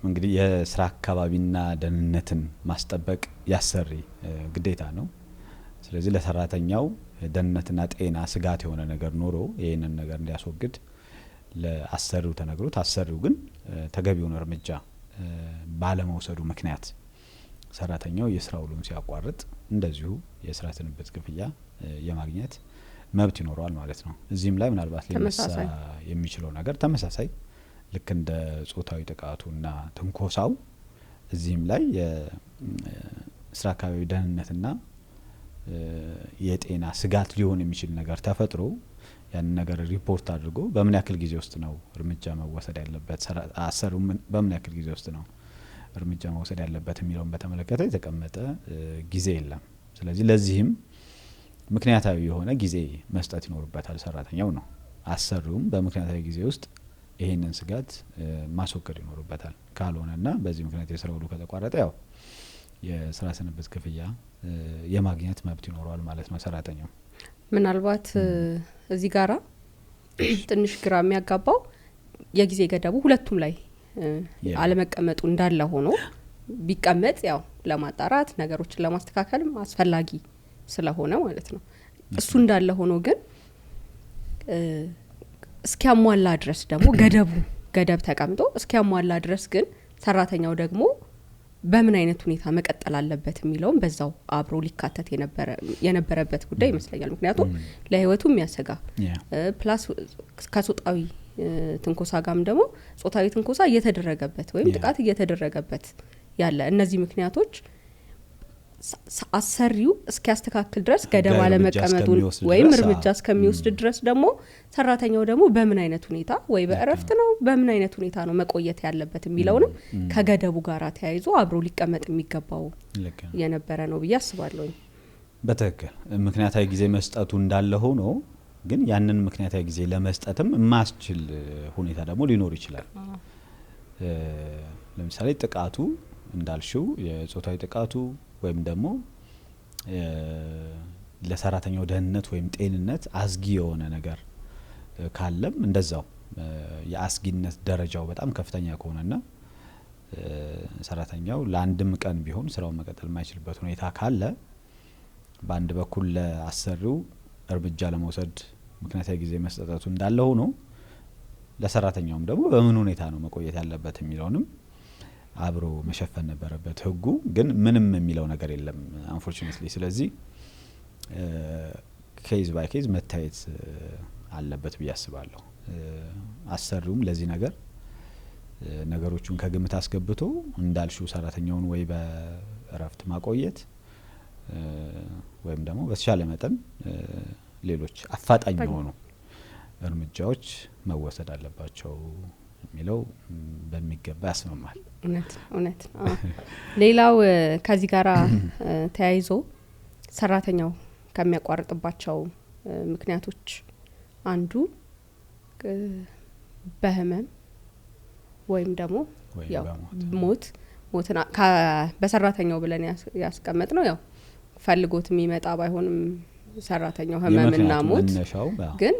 እንግዲህ የስራ አካባቢና ደህንነትን ማስጠበቅ ያሰሪ ግዴታ ነው። ስለዚህ ለሰራተኛው ደህንነትና ጤና ስጋት የሆነ ነገር ኖሮ ይህንን ነገር እንዲያስወግድ ለአሰሪው ተነግሮት አሰሪው ግን ተገቢውን እርምጃ ባለመውሰዱ ምክንያት ሰራተኛው የስራ ውሉን ሲያቋርጥ እንደዚሁ የስራ ስንብት ክፍያ የማግኘት መብት ይኖረዋል ማለት ነው። እዚህም ላይ ምናልባት ሊነሳ የሚችለው ነገር ተመሳሳይ ልክ እንደ ጾታዊ ጥቃቱና ትንኮሳው እዚህም ላይ የስራ አካባቢ ደህንነትና የጤና ስጋት ሊሆን የሚችል ነገር ተፈጥሮ ያን ነገር ሪፖርት አድርጎ በምን ያክል ጊዜ ውስጥ ነው እርምጃ መወሰድ ያለበት፣ አሰሪው በምን ያክል ጊዜ ውስጥ ነው እርምጃ መወሰድ ያለበት የሚለውን በተመለከተ የተቀመጠ ጊዜ የለም። ስለዚህ ለዚህም ምክንያታዊ የሆነ ጊዜ መስጠት ይኖርበታል ሰራተኛው ነው። አሰሪውም በምክንያታዊ ጊዜ ውስጥ ይሄንን ስጋት ማስወገድ ይኖርበታል። ካልሆነና በዚህ ምክንያት የስራ ውሉ ከተቋረጠ ያው የስራ ስንብት ክፍያ የማግኘት መብት ይኖረዋል ማለት ነው ሰራተኛው። ምናልባት እዚህ ጋራ ትንሽ ግራ የሚያጋባው የጊዜ ገደቡ ሁለቱም ላይ አለመቀመጡ እንዳለ ሆኖ ቢቀመጥ ያው ለማጣራት ነገሮችን ለማስተካከል አስፈላጊ ስለሆነ ማለት ነው። እሱ እንዳለ ሆኖ ግን እስኪያሟላ ድረስ ደግሞ ገደብ ተቀምጦ እስኪያሟላ ድረስ ግን ሰራተኛው ደግሞ በምን አይነት ሁኔታ መቀጠል አለበት የሚለውም በዛው አብሮ ሊካተት የነበረበት ጉዳይ ይመስለኛል። ምክንያቱም ለህይወቱ የሚያሰጋ ፕላስ ከጾታዊ ትንኮሳ ጋርም ደግሞ ጾታዊ ትንኮሳ እየተደረገበት ወይም ጥቃት እየተደረገበት ያለ እነዚህ ምክንያቶች አሰሪው እስኪያስተካክል ድረስ ገደብ አለመቀመጡን ወይም እርምጃ እስከሚወስድ ድረስ ደግሞ ሰራተኛው ደግሞ በምን አይነት ሁኔታ ወይ በእረፍት ነው በምን አይነት ሁኔታ ነው መቆየት ያለበት የሚለውንም ከገደቡ ጋር ተያይዞ አብሮ ሊቀመጥ የሚገባው የነበረ ነው ብዬ አስባለሁ። በትክክል ምክንያታዊ ጊዜ መስጠቱ እንዳለ ሆኖ ግን ያንን ምክንያታዊ ጊዜ ለመስጠትም የማስችል ሁኔታ ደግሞ ሊኖር ይችላል። ለምሳሌ ጥቃቱ እንዳልሽው የጾታዊ ጥቃቱ ወይም ደግሞ ለሰራተኛው ደህንነት ወይም ጤንነት አስጊ የሆነ ነገር ካለም እንደዛው የአስጊነት ደረጃው በጣም ከፍተኛ ከሆነና ሰራተኛው ለአንድም ቀን ቢሆን ስራውን መቀጠል የማይችልበት ሁኔታ ካለ በአንድ በኩል ለአሰሪው እርምጃ ለመውሰድ ምክንያታዊ ጊዜ መስጠቱ እንዳለ ሆኖ ለሰራተኛውም ደግሞ በምን ሁኔታ ነው መቆየት ያለበት የሚለውንም አብሮ መሸፈን ነበረበት ህጉ። ግን ምንም የሚለው ነገር የለም አንፎርቹኔትሊ። ስለዚህ ኬዝ ባይ ኬዝ መታየት አለበት ብዬ አስባለሁ። አሰሪውም ለዚህ ነገር ነገሮቹን ከግምት አስገብቶ እንዳልሹ ሰራተኛውን ወይ በእረፍት ማቆየት ወይም ደግሞ በተሻለ መጠን ሌሎች አፋጣኝ የሆኑ እርምጃዎች መወሰድ አለባቸው የሚለው በሚገባ ያስማማል። እውነት ሌላው ከዚህ ጋር ተያይዞ ሰራተኛው ከሚያቋርጥባቸው ምክንያቶች አንዱ በህመም ወይም ደግሞ ያው ሞትን በሰራተኛው ብለን ያስቀመጥ ነው። ያው ፈልጎት የሚመጣ ባይሆንም ሰራተኛው ህመምና ሞት ግን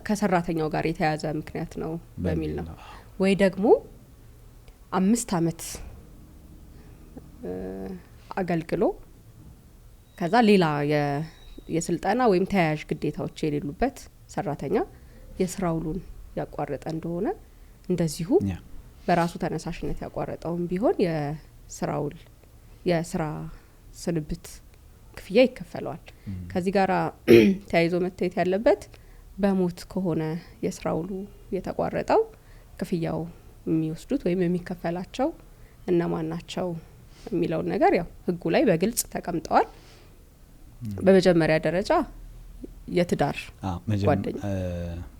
ከሰራተኛው ጋር የተያዘ ምክንያት ነው በሚል ነው። ወይ ደግሞ 5 አመት አገልግሎ ከዛ ሌላ የስልጠና ወይም ተያያዥ ግዴታዎች የሌሉበት ሰራተኛ የስራ ውሉን ያቋረጠ እንደሆነ እንደዚሁ በራሱ ተነሳሽነት ያቋረጠውም ቢሆን የስራ ስንብት ክፍያ ይከፈለዋል። ከዚህ ጋር ተያይዞ መታየት ያለበት በሞት ከሆነ የስራ ውሉ የተቋረጠው ክፍያው የሚወስዱት ወይም የሚከፈላቸው እነማን ናቸው የሚለውን ነገር ያው ህጉ ላይ በግልጽ ተቀምጠዋል። በመጀመሪያ ደረጃ የትዳር ጓደኛ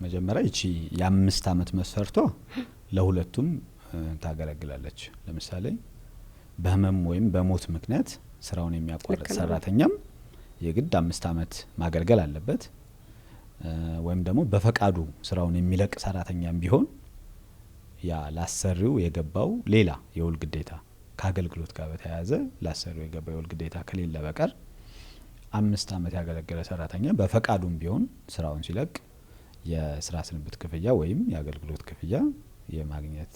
መጀመሪያ እቺ የ5 አመት መስፈርቷ ለሁለቱም ታገለግላለች። ለምሳሌ በህመም ወይም በሞት ምክንያት ስራውን የሚያቋርጥ ሰራተኛም የግድ 5 አመት ማገልገል አለበት። ወይም ደግሞ በፈቃዱ ስራውን የሚለቅ ሰራተኛም ቢሆን ያ ላሰሪው የገባው ሌላ የውል ግዴታ ከአገልግሎት ጋር በተያያዘ ላሰሪው የገባው የውል ግዴታ ከሌለ በቀር 5 አመት ያገለገለ ሰራተኛ በፈቃዱም ቢሆን ስራውን ሲለቅ የስራ ስንብት ክፍያ ወይም የአገልግሎት ክፍያ የማግኘት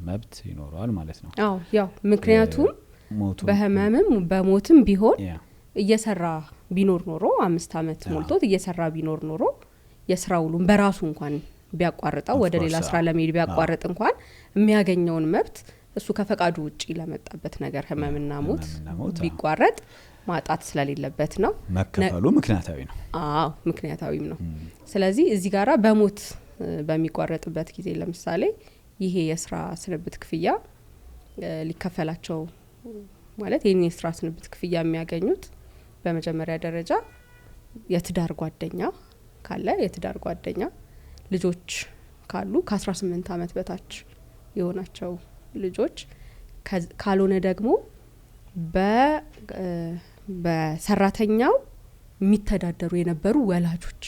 መብት ይኖረዋል ማለት ነው። አዎ ያው ምክንያቱም በህመምም በሞትም ቢሆን እየሰራ ቢኖር ኖሮ 5 አመት ሞልቶት እየሰራ ቢኖር ኖሮ የስራ ውሉን በራሱ እንኳን ቢያቋርጠው ወደ ሌላ ስራ ለመሄድ ቢያቋርጥ እንኳን የሚያገኘውን መብት እሱ ከፈቃዱ ውጪ ለመጣበት ነገር ህመምና ሞት ቢቋረጥ ማጣት ስለሌለበት ነው። መከፈሉ ምክንያታዊ ነው። አዎ ምክንያታዊም ነው። ስለዚህ እዚህ ጋራ በሞት በሚቋረጥበት ጊዜ ለምሳሌ ይሄ የስራ ስንብት ክፍያ ሊከፈላቸው ማለት የኔ የስራ ስንብት ክፍያ የሚያገኙት በመጀመሪያ ደረጃ የትዳር ጓደኛ ካለ የትዳር ጓደኛ፣ ልጆች ካሉ ከ18 አመት በታች የሆናቸው ልጆች፣ ካልሆነ ደግሞ በሰራተኛው የሚተዳደሩ የነበሩ ወላጆች።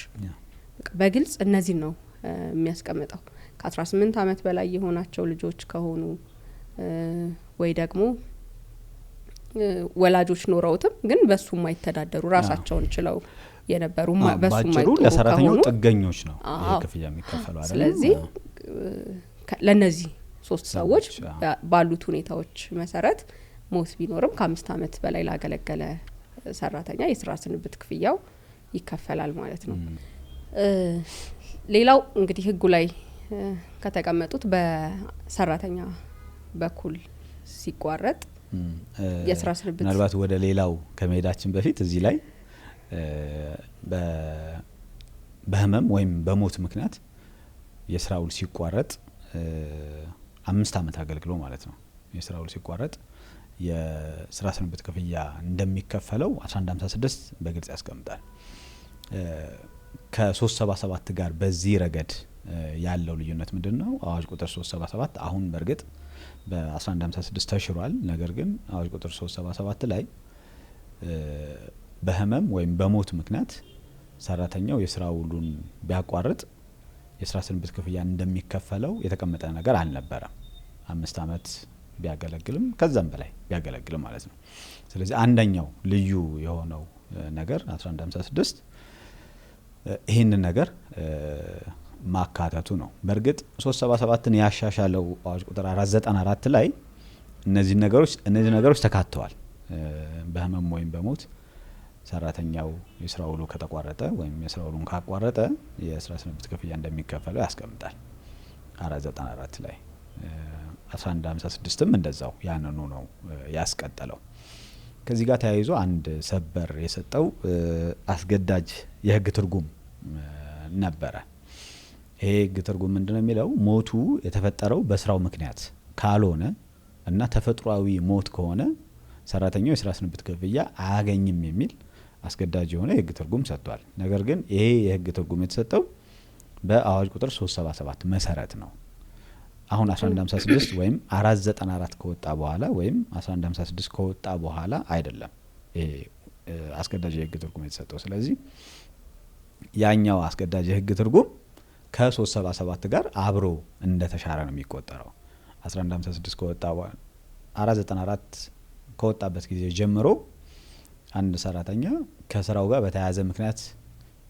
በግልጽ እነዚህ ነው የሚያስቀምጠው። ከ18 አመት በላይ የሆናቸው ልጆች ከሆኑ ወይ ደግሞ ወላጆች ኖረውትም ግን በሱ የማይተዳደሩ ራሳቸውን ችለው የነበሩ በሱ የማይተዳደሩ ለሰራተኛው ጥገኞች ነው የክፍያ የሚከፈለው አይደል? ስለዚህ ለነዚህ 3 ሰዎች ባሉት ሁኔታዎች መሰረት ሞት ቢኖርም ከ5 አመት በላይ ላገለገለ ሰራተኛ የስራ ስንብት ክፍያው ይከፈላል ማለት ነው። ሌላው እንግዲህ ህጉ ላይ ከተቀመጡት በሰራተኛ በኩል ሲቋረጥ የስራ ስንብት ምናልባት ወደ ሌላው ከመሄዳችን በፊት እዚህ ላይ በህመም ወይም በሞት ምክንያት የስራ ውል ሲቋረጥ 5 አመት አገልግሎ ማለት ነው የስራ ውል ሲቋረጥ የስራ ስንብት ክፍያ እንደሚከፈለው 1156 በግልጽ ያስቀምጣል። ከ377 ጋር በዚህ ረገድ ያለው ልዩነት ምንድነው? አዋጅ ቁጥር 377 አሁን በርግጥ በ1156 ተሽሯል። ነገር ግን አዋጅ ቁጥር 377 ላይ በህመም ወይም በሞት ምክንያት ሰራተኛው የስራ ውሉን ቢያቋርጥ የስራ ስንብት ክፍያ እንደሚከፈለው የተቀመጠ ነገር አልነበረም። 5 አመት ቢያገለግልም ከዛም በላይ ቢያገለግልም ማለት ነው። ስለዚህ አንደኛው ልዩ የሆነው ነገር 1156 ይህንን ነገር ማካተቱ ነው። በርግጥ 377ን ያሻሻለው አዋጅ ቁጥር 494 ላይ እነዚህ ነገሮች ተካተዋል። በህመም ወይም በሞት ሰራተኛው የስራ ውሉ ከተቋረጠ ወይም የስራ ውሉን ካቋረጠ የስራ ስንብት ክፍያ እንደሚከፈለው ያስቀምጣል 494 ላይ። 1156ም እንደዛው ያንኑ ነው ያስቀጠለው። ከዚህ ጋር ተያይዞ አንድ ሰበር የሰጠው አስገዳጅ የህግ ትርጉም ነበረ። ይሄ ህግ ትርጉም ምንድነው የሚለው? ሞቱ የተፈጠረው በስራው ምክንያት ካልሆነ እና ተፈጥሯዊ ሞት ከሆነ ሰራተኛው የስራ ስንብት ክፍያ አያገኝም የሚል አስገዳጅ የሆነ የህግ ትርጉም ሰጥቷል። ነገር ግን ይሄ የህግ ትርጉም የተሰጠው በአዋጅ ቁጥር 377 መሰረት ነው። አሁን 1156 ወይም 494 ከወጣ በኋላ ወይም 1156 ከወጣ በኋላ አይደለም ይሄ አስገዳጅ የህግ ትርጉም የተሰጠው። ስለዚህ ያኛው አስገዳጅ የህግ ትርጉም ከ377 ጋር አብሮ እንደተሻረ ነው የሚቆጠረው። 1156 ከወጣ 494 ከወጣበት ጊዜ ጀምሮ አንድ ሰራተኛ ከስራው ጋር በተያያዘ ምክንያት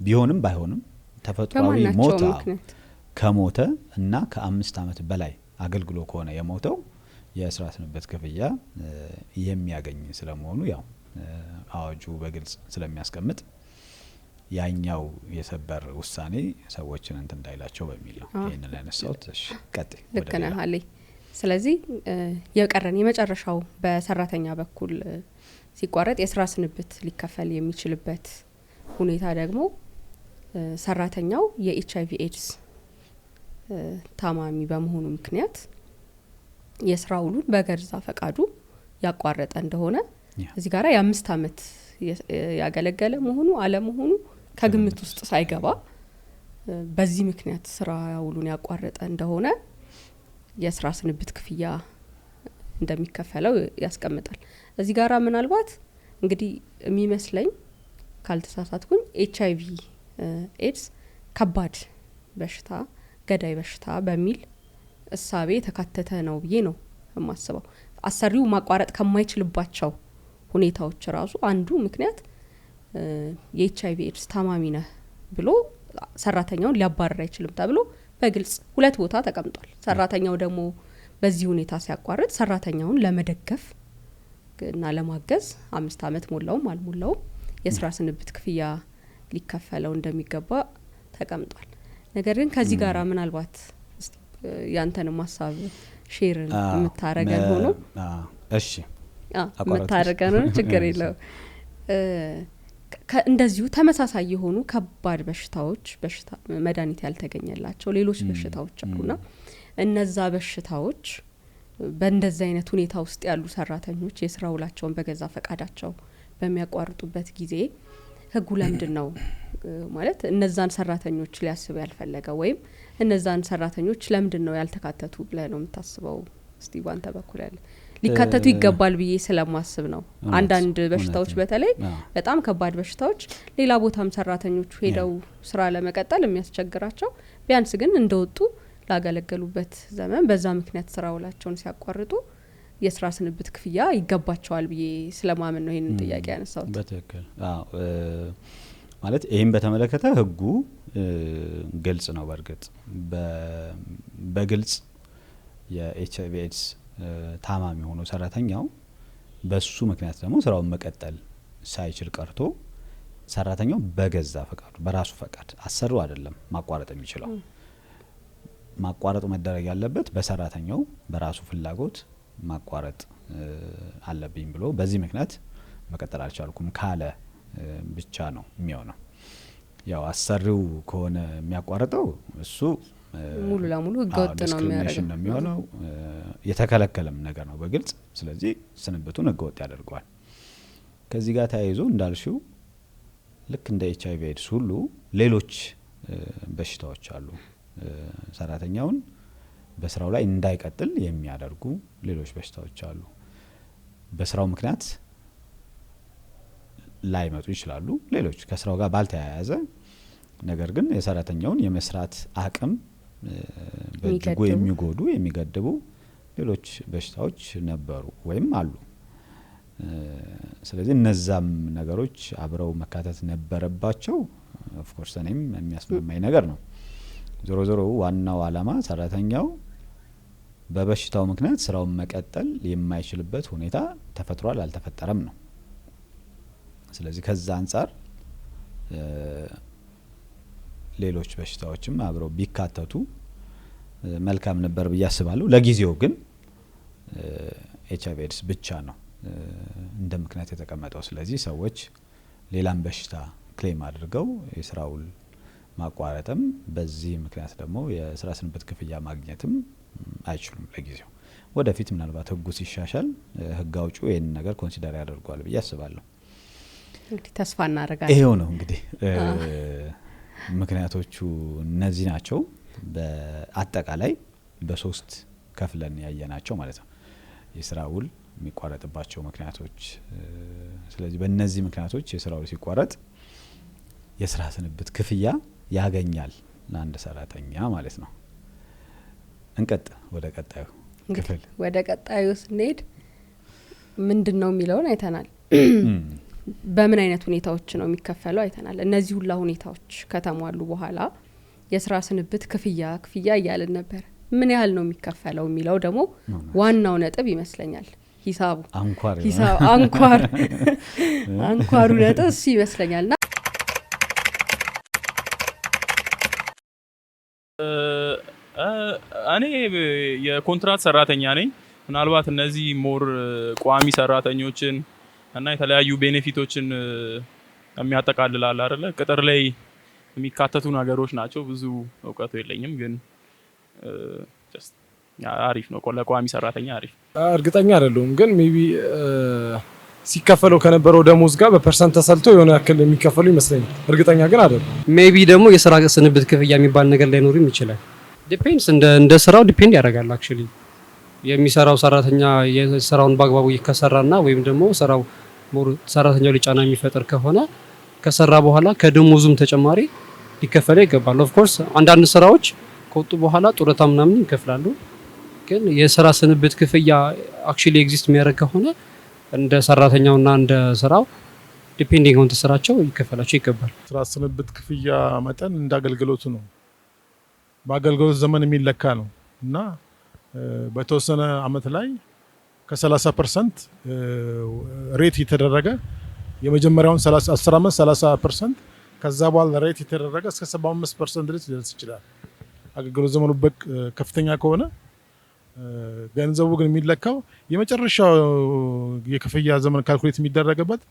ቢሆንም ባይሆንም ተፈጥሯዊ ሞት ከሞተ እና ከ5 አመት በላይ አገልግሎ ከሆነ የሞተው የስራ ስንብት ክፍያ የሚያገኝ ስለመሆኑ ያው አዋጁ በግልጽ ስለሚያስቀምጥ ያኛው የሰበር ውሳኔ ሰዎችን እንትን እንዳይላቸው በሚል ነው ይሄንን ያነሳሁት። እሺ ቀጥ ልክ ነህ አለ። ስለዚህ የቀረን የመጨረሻው በሰራተኛ በኩል ሲቋረጥ የስራ ስንብት ሊከፈል የሚችልበት ሁኔታ ደግሞ ሰራተኛው የኤችአይቪ ኤድስ ታማሚ በመሆኑ ምክንያት የስራ ውሉን በገዛ ፈቃዱ ያቋረጠ እንደሆነ እዚህ ጋራ የ5 አመት ያገለገለ መሆኑ አለመሆኑ ከግምት ውስጥ ሳይገባ በዚህ ምክንያት ስራ ውሉን ያቋረጠ እንደሆነ የስራ ስንብት ክፍያ እንደሚከፈለው ያስቀምጣል። እዚህ ጋራ ምናልባት እንግዲህ የሚመስለኝ ካልተሳሳትኩኝ HIV ኤድስ ከባድ በሽታ ገዳይ በሽታ በሚል እሳቤ ተካተተ ነው ብዬ ነው የማስበው። አሰሪው ማቋረጥ ከማይችልባቸው ሁኔታዎች ራሱ አንዱ ምክንያት የኤችአይቪ ኤድስ ታማሚ ነህ ብሎ ሰራተኛውን ሊያባረር አይችልም ተብሎ በግልጽ ሁለት ቦታ ተቀምጧል። ሰራተኛው ደግሞ በዚህ ሁኔታ ሲያቋርጥ ሰራተኛውን ለመደገፍ እና ለማገዝ 5 አመት ሞላውም አልሞላውም የስራ ስንብት ክፍያ ሊከፈለው እንደሚገባ ተቀምጧል። ነገር ግን ከዚህ ጋር ምናልባት ያንተንም ሐሳብ ሼር የምታረገን ሆኖ እሺ የምታረገን ነው ችግር የለው። እንደዚሁ ተመሳሳይ የሆኑ ከባድ በሽታዎች መድኃኒት ያልተገኘላቸው ሌሎች በሽታዎች አሉና እነዛ በሽታዎች በእንደዚህ አይነት ሁኔታ ውስጥ ያሉ ሰራተኞች የስራ ውላቸውን በገዛ ፈቃዳቸው በሚያቋርጡበት ጊዜ ህጉ ለምንድነው ማለት እነዛን ሰራተኞች ሊያስብ ያልፈለገው ወይም እነዛን ሰራተኞች ለምንድነው ያልተካተቱ ብለህ ነው የምታስበው? እስቲ ባንተ በኩል ያለ ሊካተቱ ይገባል ብዬ ስለማስብ ነው። አንዳንድ በሽታዎች በተለይ በጣም ከባድ በሽታዎች ሌላ ቦታም ሰራተኞች ሄደው ስራ ለመቀጠል የሚያስቸግራቸው ቢያንስ ግን እንደወጡ ላገለገሉበት ዘመን በዛ ምክንያት ስራ ውላቸውን ሲያቋርጡ የስራ ስንብት ክፍያ ይገባቸዋል ብዬ ስለማመን ነው ይሄንን ጥያቄ ያነሳሁት። በትክክል ማለት ይሄን በተመለከተ ህጉ ግልጽ ነው። በርግጥ በግልጽ የኤችአይቪ ኤድስ ታማሚ ሆኖ ሰራተኛው በሱ ምክንያት ደግሞ ስራውን መቀጠል ሳይችል ቀርቶ ሰራተኛው በገዛ ፈቃዱ በራሱ ፈቃድ አሰሩ አይደለም ማቋረጥ የሚችለው። ማቋረጡ መደረግ ያለበት በሰራተኛው በራሱ ፍላጎት ማቋረጥ አለብኝ ብሎ በዚህ ምክንያት መቀጠል አልቻልኩም ካለ ብቻ ነው የሚሆነው። ያው አሰሪው ከሆነ የሚያቋርጠው እሱ ሙሉ ለሙሉ ህገወጥ ነው የሚሆነው የተከለከለም ነገር ነው በግልጽ። ስለዚህ ስንብቱን ህገወጥ ያደርገዋል። ከዚህ ጋር ተያይዞ እንዳልሽው ልክ እንደ ኤችአይቪ ኤድስ ሁሉ ሌሎች በሽታዎች አሉ ሰራተኛውን በስራው ላይ እንዳይቀጥል የሚያደርጉ ሌሎች በሽታዎች አሉ። በስራው ምክንያት ላይመጡ ይችላሉ። ሌሎች ከስራው ጋር ባልተያያዘ ነገር ግን የሰራተኛውን የመስራት አቅም በእጅጉ የሚጎዱ የሚገድቡ ሌሎች በሽታዎች ነበሩ ወይም አሉ። ስለዚህ እነዛም ነገሮች አብረው መካተት ነበረባቸው። ኦፍ ኮርስ እኔም የሚያስማማኝ ነገር ነው። ዞሮ ዞሮ ዋናው አላማ ሰራተኛው በበሽታው ምክንያት ስራውን መቀጠል የማይችልበት ሁኔታ ተፈጥሯል አልተፈጠረም ነው። ስለዚህ ከዛ አንፃር ሌሎች በሽታዎችም አብረው ቢካተቱ መልካም ነበር ብዬ አስባለሁ። ለጊዜው ግን ኤችአይቪ ኤድስ ብቻ ነው እንደ ምክንያት የተቀመጠው። ስለዚህ ሰዎች ሌላም በሽታ ክሌም አድርገው የስራውን ማቋረጥም በዚህ ምክንያት ደግሞ የስራ ስንብት ክፍያ ማግኘትም አይችሉም ለጊዜው። ወደፊት ምናልባት ህጉ ሲሻሻል ህግ አውጪው ይሄን ነገር ኮንሲደር ያደርጋል ብዬ አስባለሁ። እንግዲህ ተስፋ እናደርጋለን። ይሄው ነው እንግዲህ ምክንያቶቹ እነዚህ ናቸው። በአጠቃላይ በሶስት ከፍለን ያየናቸው ማለት ነው የስራ ውል የሚቋረጥባቸው ምክንያቶች። ስለዚህ በእነዚህ ምክንያቶች የስራ ውል ሲቋረጥ የስራ ስንብት ክፍያ ያገኛል ለአንድ ሰራተኛ ማለት ነው። እንቀጥል ወደ ቀጣዩ ክፍል። ወደ ቀጣዩ ስንሄድ ምንድነው የሚለውን አይተናል። በምን አይነት ሁኔታዎች ነው የሚከፈለው አይተናል። እነዚህ ሁላ ሁኔታዎች ከተሟሉ በኋላ የስራ ስንብት ክፍያ እያልን ነበር። ምን ያህል ነው የሚከፈለው የሚለው ደግሞ ዋናው ነጥብ ይመስለኛል። ሂሳቡ አንኳሩ ነጥብ እሱ ይመስለኛልና እኔ የኮንትራት ሰራተኛ ነኝ። ምናልባት እነዚህ ሞር ቋሚ ሰራተኞችን እና የተለያዩ ቤኔፊቶችን የሚያጠቃልላል አይደለ? ቅጥር ላይ የሚካተቱ ነገሮች ናቸው። ብዙ እውቀቱ የለኝም ግን አሪፍ ነው። ለቋሚ ሰራተኛ አሪፍ። እርግጠኛ አይደለሁም ግን ሜቢ ሲከፈለው ከነበረው ደሞዝ ጋር በፐርሰንት ተሰልቶ የሆነ ያክል የሚከፈሉ ይመስለኛል። እርግጠኛ ግን አይደለሁም። ሜቢ ደግሞ የስራ ስንብት ክፍያ የሚባል ነገር ላይኖርም ይችላል። ዲፔንድስ እንደ ስራው ዲፔንድ ያደርጋል። አክቹሊ የሚሰራው ሰራተኛ የስራውን በአግባቡ ከሰራና ወይም ደግሞ ስራው ሞር ሰራተኛው ሊጫና የሚፈጥር ከሆነ ከሰራ በኋላ ከደሞዙም ተጨማሪ ሊከፈለው ይገባል። ኦፍ ኮርስ አንዳንድ ስራዎች ከወጡ በኋላ ጡረታ ምናምን ይከፍላሉ። ግን የስራ ስንብት ክፍያ አክቹሊ ኤግዚስት የሚያደርግ ከሆነ እንደ ሰራተኛውና እንደ ስራው ዲፔንዲንግ ኦን ስራቸው ይከፈላቸው ይገባል። ስራ ስንብት ክፍያ መጠን እንደ አገልግሎቱ ነው። በአገልግሎት ዘመን የሚለካ ነው እና በተወሰነ አመት ላይ ከ30% ሬት የተደረገ የመጀመሪያውን 10 አመት 30%፣ ከዛ በኋላ ሬት የተደረገ እስከ 75% ድረስ ሊደርስ ይችላል። አገልግሎት ዘመኑ ከፍተኛ ከሆነ ገንዘቡ ግን የሚለካው የመጨረሻው የክፍያ ዘመን ካልኩሌት የሚደረግበት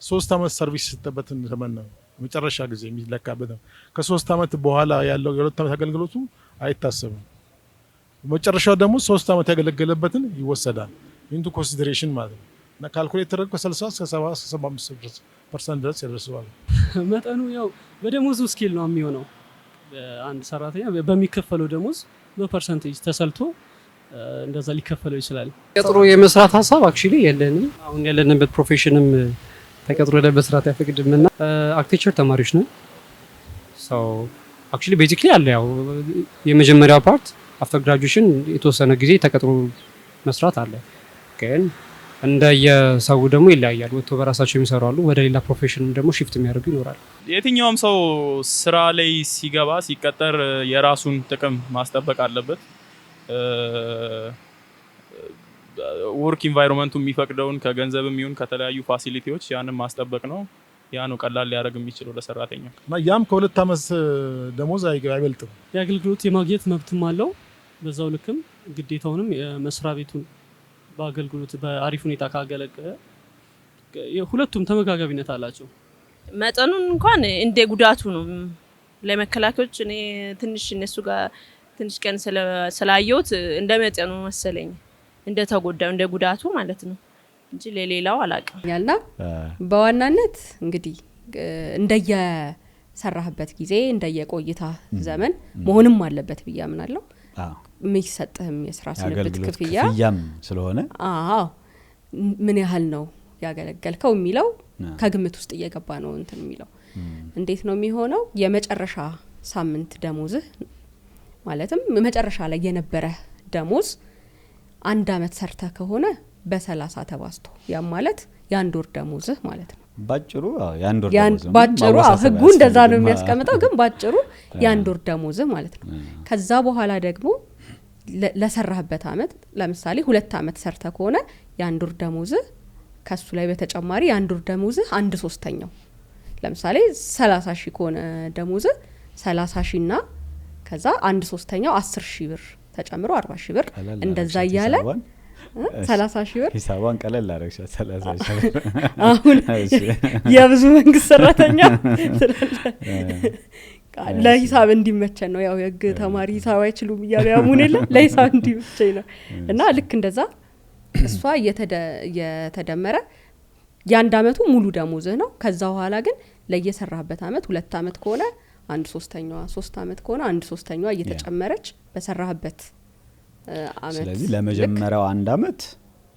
3 አመት ሰርቪስ የሰጠበትን ዘመን ነው መጨረሻ ጊዜ የሚለካበት ነው። ከ3 አመት በኋላ ያለው የ2 አመት አገልግሎቱ አይታሰብም። መጨረሻው ደግሞ 3 አመት ያገለገለበትን ይወሰዳል ኢንቱ ኮንሲደሬሽን ማለት ነው እና ካልኩሌት ተደርጎ ከ60 እስከ 70 እስከ 75% ድረስ ያደርሰዋል። መጠኑ ያው በደሞዙ ስኬል ነው የሚሆነው። አንድ ሰራተኛ በሚከፈለው ደሞዝ በፐርሰንቴጅ ተሰልቶ እንደዛ ሊከፈለው ይችላል። ተቀጥሮ የመስራት ሀሳብ አክቹሊ የለንም። አሁን ያለንበት ፕሮፌሽንም ተቀጥሮ ለመስራት አይፈቅድምና አርክቴክቸር ተማሪዎች ነን። ሶ አክቹሊ ቤዚክሊ አለ ያው የመጀመሪያው ፓርት አፍተር ግራጁዌሽን የተወሰነ ጊዜ ተቀጥሮ መስራት አለ። ግን እንደየሰው ደግሞ ይለያያል። ወጥቶ በራሳቸው የሚሰሩ አሉ። ወደ ሌላ ፕሮፌሽንም ደግሞ ሺፍት የሚያደርጉ ይኖራል። የትኛውም ሰው ስራ ላይ ሲገባ ሲቀጠር የራሱን ጥቅም ማስጠበቅ አለበት። ወርክ ኢንቫይሮንመንቱ የሚፈቅደውን ከገንዘብም ይሁን ከተለያዩ ፋሲሊቲዎች ያንን ማስጠበቅ ነው። ያ ነው ቀላል ሊያደርግ የሚችለው ለሰራተኛ እና ያም ከ2 አመት ደሞዝ አይበልጥም። የአገልግሎት የማግኘት መብትም አለው። በዛው ልክም ግዴታውንም የመስሪያ ቤቱን በአገልግሎት በአሪፍ ሁኔታ ካገለገለ ሁለቱም ተመጋጋቢነት አላቸው። መጠኑን እንኳን እንደ ጉዳቱ ነው። ለመከላከያዎች እኔ ትንሽ እነሱ ጋር ትንሽ ቀን ስላየሁት እንደ መጠኑ መሰለኝ እንደ ተጎዳው እንደ ጉዳቱ ማለት ነው እንጂ ለሌላው አላውቅም። ያልና በዋናነት እንግዲህ እንደየሰራህበት ጊዜ እንደየቆይታ ዘመን መሆንም አለበት ብዬ አምናለሁ። የሚሰጥህም የስራ ስንብት ክፍያም ስለሆነ ምን ያህል ነው ያገለገልከው የሚለው ከግምት ውስጥ እየገባ ነው እንትን የሚለው። እንዴት ነው የሚሆነው? የመጨረሻ ሳምንት ደሞዝህ ማለትም መጨረሻ ላይ የነበረ ደሞዝ 1 አመት ሰርተ ከሆነ በ30 ተባዝቶ ያ ማለት የ1 ወር ደሞዝህ ማለት ነው። ባጭሩ የ1 ወር ደሞዝ ባጭሩ ህጉ እንደዛ ነው የሚያስቀምጠው። ግን ባጭሩ የ1 ወር ደሞዝህ ማለት ነው። ከዛ በኋላ ደግሞ ለሰራህበት አመት ለምሳሌ 2 አመት ሰርተ ከሆነ የ1 ወር ደሞዝህ ከሱ ላይ በተጨማሪ የ1 ወር ደሞዝህ 1/3 ለምሳሌ 30,000 ከሆነ ደሞዝህ 30,000 እና ከዛ 1/3 10,000 ብር ተጨምሮ 40,000 ብር እንደዛ እያለ 30,000 ብር ሂሳቧን ቀለል አደረግሻት። 30,000 አሁን የብዙ መንግስት ሰራተኛ ለሂሳብ እንዲመቸን ነው። ያው የህግ ተማሪ ሂሳብ አይችሉም እያሉ ያሙንል ለሂሳብ እንዲመቸኝ ነው። እና ልክ እንደዛ እሷ የተደመረ የ1 አመቱ ሙሉ ደሞዝህ ነው። ከዛ በኋላ ግን ለየሰራህበት አመት 2 አመት ከሆነ 1/3 3 አመት ከሆነ 1/3 እየተጨመረች በሰራህበት አመት። ስለዚህ ለመጀመሪያው 1 አመት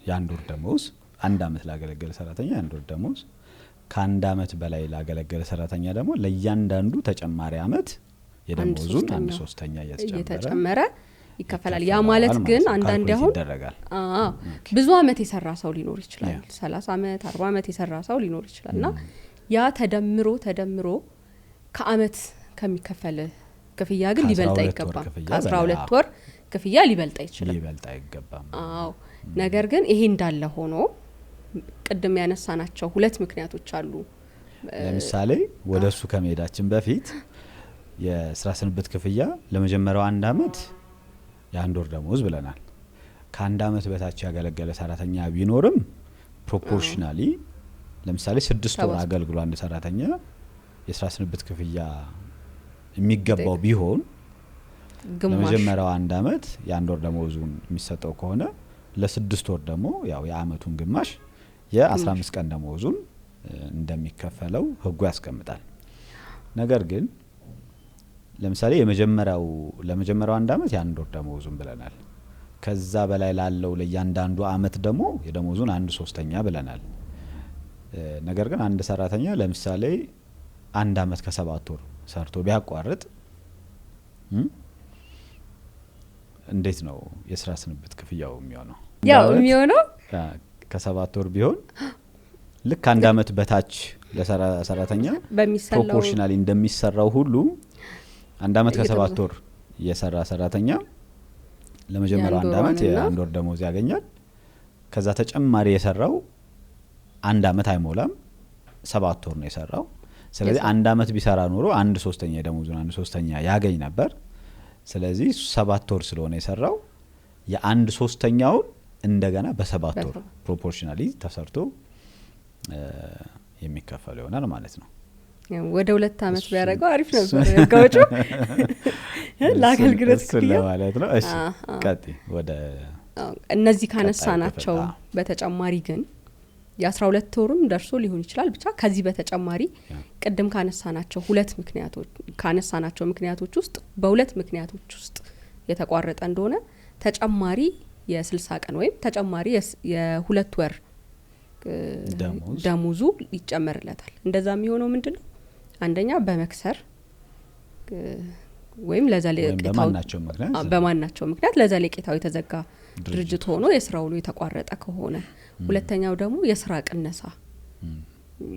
የ1 ወር ደሞዝ 1 አመት ላገለገለ ሰራተኛ የ1 ወር ደሞዝ፣ ከ1 አመት በላይ ላገለገለ ሰራተኛ ደግሞ ለእያንዳንዱ ተጨማሪ አመት የደሞዙን 1/3 እየተጨመረ ይከፈላል። ያ ማለት ግን አንዳንድ አሁን ብዙ አመት የሰራ ሰው ሊኖር ይችላል። 30 አመት 40 አመት የሰራ ሰው ሊኖር ይችላልና ያ ተደምሮ ከአመት ከሚከፈል ክፍያ ግን ሊበልጥ አይገባም። ከ12 ወር ክፍያ ሊበልጥ አይገባም። ነገር ግን ይሄ እንዳለ ሆኖ ቅድም ያነሳናቸው 2 ምክንያቶች አሉ። ለምሳሌ ወደሱ ከመሄዳችን በፊት የስራ ስንብት ክፍያ ለመጀመሪያው 1 አመት የ1 ወር ደሞዝ ብለናል። ከ1 አመት በታች ያገለገለ ሰራተኛ ቢኖርም ፕሮፖርሽናሊ ለምሳሌ 6 ወር አገልግሎ አንድ ሰራተኛ የስራ ስንብት ክፍያ የሚገባው ቢሆን ለመጀመሪያው 1 አመት የ1 ወር ደሞዙን የሚሰጠው ከሆነ ለ6 ወር ደግሞ ያው የአመቱን ግማሽ የ15 ቀን ደሞዙን እንደሚከፈለው ህጉ ያስቀምጣል። ነገር ግን ለምሳሌ ለመጀመሪያው 1 አመት የ1 ወር ደሞዙን ብለናል። ከዛ በላይ ላለው ለእያንዳንዱ አመት ደግሞ የደሞዙን 1/3 ብለናል። ነገር ግን አንድ ሰራተኛ ለምሳሌ 1 አመት ከ7 ወር ሰርቶ ቢያቋርጥ እንዴት ነው የስራ ስንብት ክፍያው የሚሆነው? ያው የሚሆነው ከ7 ወር ቢሆን ልክ 1 አመት በታች ለሰራተኛ ፕሮፖርሽናሊ እንደሚሰራው ሁሉ 1 አመት ከ7 ወር የሰራ ሰራተኛ ለመጀመሪያው 1 አመት የ1 ወር ደሞዝ ያገኛል። ከዛ ተጨማሪ የሰራው 1 አመት አይሞላም 7 ወር ነው የሰራው። ስለዚህ 1 አመት ቢሰራ ኖሮ 1/3 የደሞዙን 1/3 ያገኝ ነበር። ስለዚህ 7 ወር ስለሆነ የሰራው የ1/3ኛውን እንደገና በ7 ወር ፕሮፖርሽናሊ ተሰርቶ የሚከፈል ይሆናል ማለት ነው። ወደ 2 አመት ቢያደርገው አሪፍ ነበር ያጋውጩ ለአገልግሎት ክፍያ ማለት ነው። እሺ ቀጥ ወደ እነዚህ ካነሳናቸው በተጨማሪ ግን የ12 ወርም ደርሶ ሊሆን ይችላል። ብቻ ከዚህ በተጨማሪ ቅድም ካነሳናቸው ምክንያቶች ውስጥ በሁለት ምክንያቶች ውስጥ የተቋረጠ እንደሆነ ተጨማሪ የ60 ቀን ወይም ተጨማሪ የ2 ወር ደሞዙ ይጨመርለታል። እንደዛ የሚሆነው ምንድነው? አንደኛ በመክሰር ወይም በማናቸው ምክንያት ለዘለቄታው የተዘጋ ድርጅት ሆኖ የስራው ሁሉ የተቋረጠ ከሆነ፣ ሁለተኛው ደግሞ የስራ ቅነሳ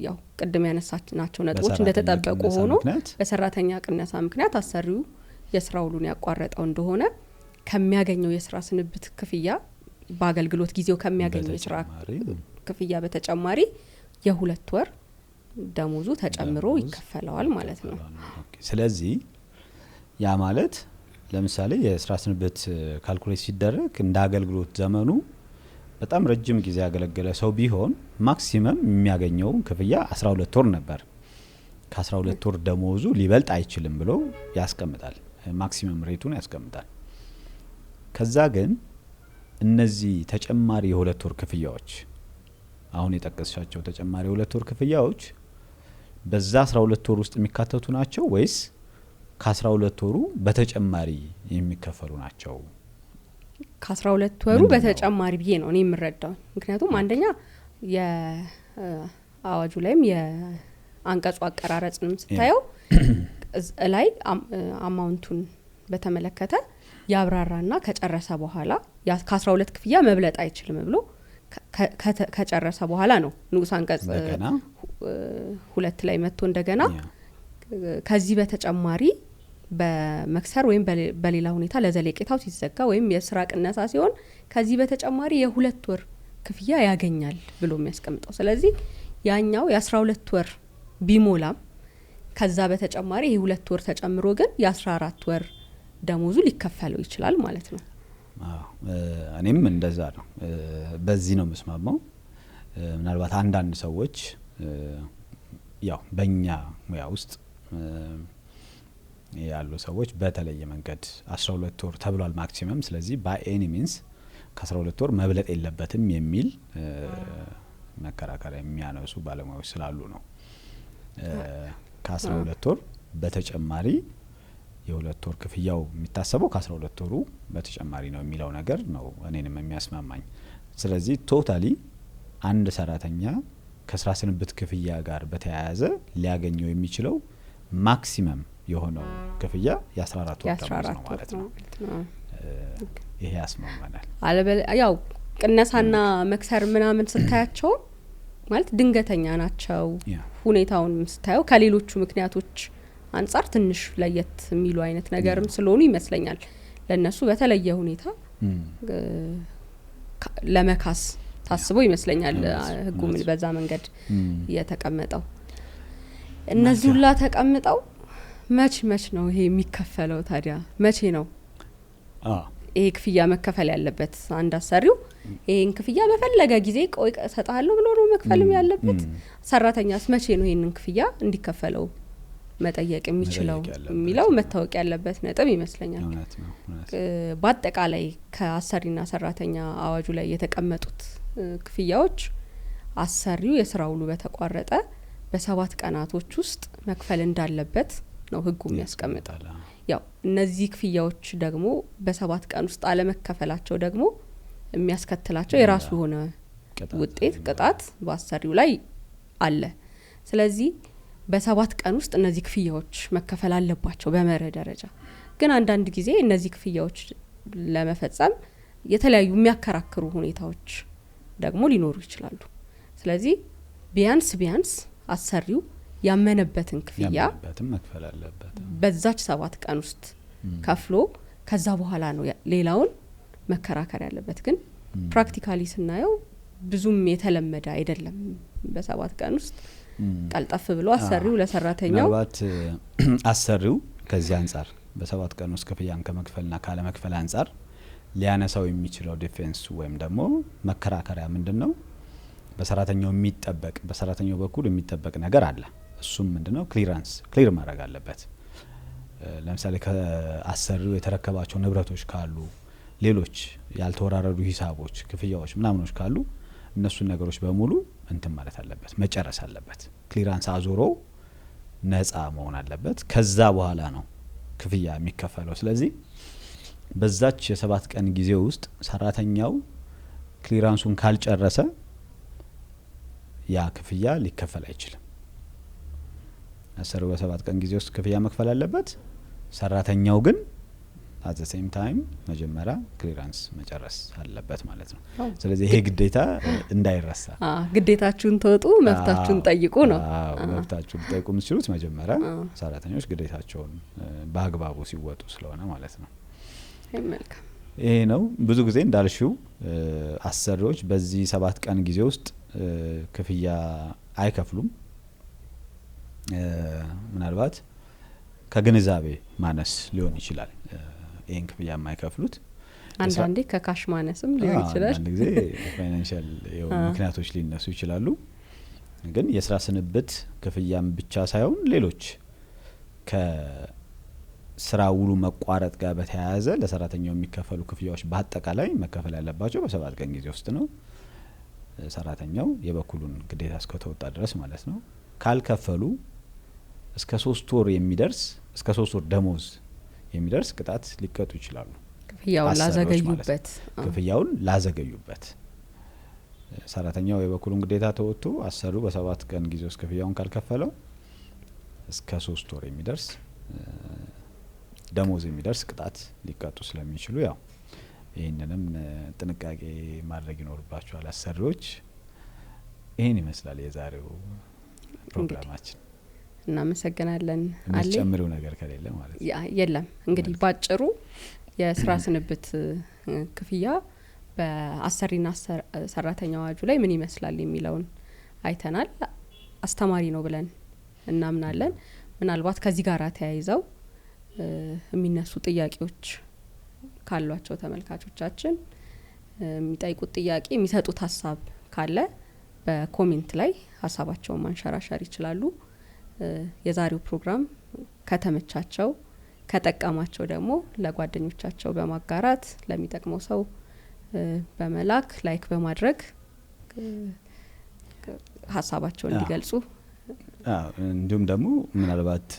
ያው ቅድም ያነሳናቸው ነጥቦች እንደተጠበቁ ሆኖ በሰራተኛ ቅነሳ ምክንያት አሰሪው የስራው ሁሉን ያቋረጠው እንደሆነ ከሚያገኘው የስራ ስንብት ክፍያ በአገልግሎት ጊዜው ከሚያገኘው የስራ ክፍያ በተጨማሪ የ2 ወር ደሞዙ ተጨምሮ ይከፈለዋል ማለት ነው። ስለዚህ ያ ማለት ለምሳሌ የስራ ስንብት ካልኩሌት ሲደረግ እንደ አገልግሎት ዘመኑ በጣም ረጅም ጊዜ ያገለገለ ሰው ቢሆን ማክሲመም የሚያገኘው ክፍያ 12 ወር ነበር። ከ12 ወር ደሞዙ ሊበልጥ አይችልም ብሎ ያስቀምጣል፣ ማክሲመም ሬቱን ያስቀምጣል። ከዛ ግን እነዚህ ተጨማሪ የ2 ወር ክፍያዎች አሁን የጠቀስሻቸው ተጨማሪ የ2 ወር ክፍያዎች በዛ 12 ወር ውስጥ የሚካተቱ ናቸው ወይስ ከ12 ወሩ በተጨማሪ የሚከፈሉ ናቸው? ከ12 ወሩ በተጨማሪ ብዬ ነው እኔ የምረዳው። ምክንያቱም አንደኛ የአዋጁ ላይም የአንቀጹ አቀራረጽንም ስታየው ላይ አማውንቱን በተመለከተ ያብራራና ከጨረሰ በኋላ ከ12 ክፍያ መብለጥ አይችልም ብሎ ከጨረሰ በኋላ ነው ንዑስ አንቀጽ 2 ላይ መጥቶ እንደገና ከዚህ በተጨማሪ በመክሰር ወይም በሌላ ሁኔታ ለዘለቄታው ሲዘጋ ወይም የስራ ቅነሳ ሲሆን ከዚህ በተጨማሪ የ2 ወር ክፍያ ያገኛል ብሎ የሚያስቀምጠው። ስለዚህ ያኛው የ12 ወር ቢሞላም ከዛ በተጨማሪ የ2 ወር ተጨምሮ ግን የ14 ወር ደሞዙ ሊከፈለው ይችላል ማለት ነው። እኔም እንደዛ ነው፣ በዚህ ነው መስማማው። ምናልባት አንዳንድ ሰዎች ያው በእኛ ሙያ ውስጥ ያሉ ሰዎች በተለየ መንገድ 12 ወር ተብሏል ማክሲመም፣ ስለዚህ ባይ ኤኒ ሚንስ ከ12 ወር መብለጥ የለበትም የሚል መከራከሪያ የሚያነሱ ባለሙያዎች ስላሉ ነው። ከ12 ወር በተጨማሪ የ2 ወር ክፍያው የሚታሰበው ከ12 ወሩ በተጨማሪ ነው የሚለው ነገር ነው እኔንም የሚያስማማኝ። ስለዚህ ቶታሊ አንድ ሰራተኛ ከስራ ስንብት ክፍያ ጋር በተያያዘ ሊያገኘው የሚችለው ማክሲመም የሆነው ክፍያ የ14 ወር ደሞዝ ነው ማለት ነው። ይሄ ያስማማናል። ያው ቅነሳና መክሰር ምናምን ስታያቸው ማለት ድንገተኛ ናቸው። ሁኔታውን ስታየው ከሌሎቹ ምክንያቶች አንጻር ትንሽ ለየት የሚሉ አይነት ነገርም ስለሆኑ ይመስለኛል ለነሱ በተለየ ሁኔታ ለመካስ ታስቦ ይመስለኛል ህጉ ምን በዛ መንገድ የተቀመጠው። እነዚህ ሁላ ተቀምጠው መች ነው ይሄ የሚከፈለው? ታዲያ መቼ ነው ይሄ ክፍያ መከፈል ያለበት? አንድ አሰሪው ይሄን ክፍያ በፈለገ ጊዜ ቆይ ሰጣለሁ ብሎ ነው መክፈልም ያለበት? ሰራተኛስ መቼ ነው ይሄንን ክፍያ እንዲከፈለው መጠየቅ የሚችለው የሚለው መታወቅ ያለበት ነጥብ ይመስለኛል። በአጠቃላይ ከአሰሪና ሰራተኛ አዋጁ ላይ የተቀመጡት ክፍያዎች አሰሪው የስራ ውሉ በተቋረጠ በ7 ቀናቶች ውስጥ መክፈል እንዳለበት ነው ህጉ የሚያስቀምጠው። ያው እነዚህ ክፍያዎች ደግሞ በ7 ቀን ውስጥ አለመከፈላቸው ደግሞ የሚያስከትላቸው የራሱ የሆነ ውጤት ቅጣት በአሰሪው ላይ አለ። ስለዚህ በ7 ቀን ውስጥ እነዚህ ክፍያዎች መከፈል አለባቸው በመርህ ደረጃ። ግን አንዳንድ ጊዜ እነዚህ ክፍያዎች ለመፈጸም የተለያዩ የሚያከራክሩ ሁኔታዎች ደግሞ ሊኖሩ ይችላሉ። ስለዚህ ቢያንስ አሰሪው ያመነበትን ክፍያ መክፈል አለበት በዛች 7 ቀን ውስጥ ከፍሎ ከዛ በኋላ ነው ሌላውን መከራከር ያለበት። ግን ፕራክቲካሊ ስናየው ብዙም የተለመደ አይደለም። በ7 ቀን ውስጥ ቀልጠፍ ብሎ አሰሪው ለሰራተኛው ምናልባት አሰሪው ከዚህ አንጻር በ7 ቀን ውስጥ ክፍያን ከመክፈልና ካለ መክፈል አንጻር ሊያነሳው የሚችለው ዲፌንስ ወይም ደግሞ መከራከሪያ ምንድነው? በሰራተኛው በኩል የሚጠበቅ ነገር አለ። እሱም ምንድነው? ክሊር ማድረግ አለበት። ለምሳሌ ከአሰሪው የተረከባቸው ንብረቶች ካሉ፣ ሌሎች ያልተወራረዱ ሂሳቦች፣ ክፍያዎች ምናምኖች ካሉ እነሱን ነገሮች በሙሉ እንትን ማለት አለበት፣ መጨረስ አለበት። ክሊራንስ አዞሮ ነፃ መሆን አለበት። ከዛ በኋላ ነው ክፍያ የሚከፈለው። ስለዚህ በዛች የ7 ቀን ጊዜ ውስጥ ሰራተኛው ክሊራንሱን ካልጨረሰ ያ ክፍያ ሊከፈል አይችልም። አሰሪው በ7 ቀን ጊዜ ውስጥ ክፍያ መክፈል አለበት። ሰራተኛው ግን at the same time መጀመሪያ ክሊራንስ መጨረስ አለበት ማለት ነው። ስለዚህ ይሄ ግዴታ እንዳይረሳ፣ ግዴታችሁን ተወጡ መብታችሁን ጠይቁ ነው። መብታችሁን ጠይቁ የምትችሉት መጀመሪያ ሰራተኞች ግዴታቸውን በአግባቡ ሲወጡ ስለሆነ ማለት ነው። መልካም። ይሄ ነው ብዙ ጊዜ እንዳልሽው አሰሪዎች በዚህ 7 ቀን ጊዜ ውስጥ ክፍያ አይከፍሉም። ምናልባት ከግንዛቤ ማነስ ሊሆን ይችላል ይሄን ክፍያ የማይከፍሉት። አንዳንዴ ከካሽ ማነስም ሊሆን ይችላል። አንዳንድ ጊዜ ፋይናንሻል ምክንያቶች ሊነሱ ይችላሉ። ግን የስራ ስንብት ክፍያም ብቻ ሳይሆን ሌሎች ከስራ ውሉ መቋረጥ ጋር በተያያዘ ለሰራተኛው የሚከፈሉ ክፍያዎች በአጠቃላይ መከፈል ያለባቸው በ7 ቀን ጊዜ ውስጥ ነው። ሰራተኛው የበኩሉን ግዴታ እስከተወጣ ድረስ ማለት ነው። ካልከፈሉ እስከ 3 ወር የሚደርስ እስከ 3 ወር ደሞዝ የሚደርስ ቅጣት ሊቀጡ ይችላሉ። ክፍያውን ላዘገዩበት ሰራተኛው የበኩሉን ግዴታ ተወጥቶ አሰሪው በ7 ቀን ጊዜ ውስጥ ክፍያውን ካልከፈለው እስከ 3 ወር የሚደርስ ደሞዝ የሚደርስ ቅጣት ሊቀጡ ስለሚችሉ ያው ይህንንም ጥንቃቄ ማድረግ ይኖርባቸዋል አሰሪዎች። ይህን ይመስላል የዛሬው ፕሮግራማችን። እናመሰግናለን። የሚጨምረው ነገር ከሌለ ማለት የለም። እንግዲህ ባጭሩ የስራ ስንብት ክፍያ በአሰሪና ሰራተኛ አዋጁ ላይ ምን ይመስላል የሚለውን አይተናል። አስተማሪ ነው ብለን እናምናለን። ምናልባት ከዚህ ጋር ተያይዘው የሚነሱ ጥያቄዎች ካሏቸው ተመልካቾቻችን የሚጠይቁት ጥያቄ የሚሰጡት ሀሳብ ካለ በኮሜንት ላይ ሀሳባቸውን ማንሸራሸር ይችላሉ። የዛሬው ፕሮግራም ከተመቻቸው ከጠቀማቸው ደግሞ ለጓደኞቻቸው በማጋራት ለሚጠቅመው ሰው በመላክ ላይክ በማድረግ ሀሳባቸውን እንዲገልጹ እንዲሁም ደግሞ ምናልባት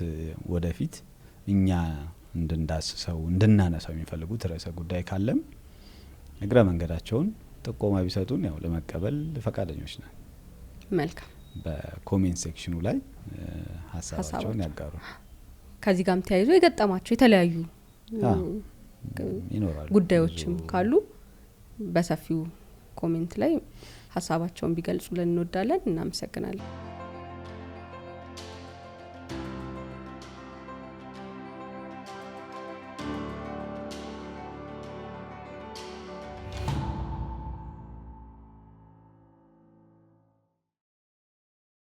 ወደፊት እኛ እንድናነሳው የሚፈልጉት ርዕሰ ጉዳይ ካለም እግረ መንገዳቸውን ጥቆማ ቢሰጡን ያው ለመቀበል ፈቃደኞች ነን። መልካም። በኮሜንት ሴክሽኑ ላይ ሀሳባቸውን ያጋሩ። ከዚህ ጋርም ተያይዞ የገጠማቸው የተለያዩ ጉዳዮችም ካሉ በሰፊው ኮሜንት ላይ ሀሳባቸውን ቢገልጹልን እንወዳለን። እናመሰግናለን።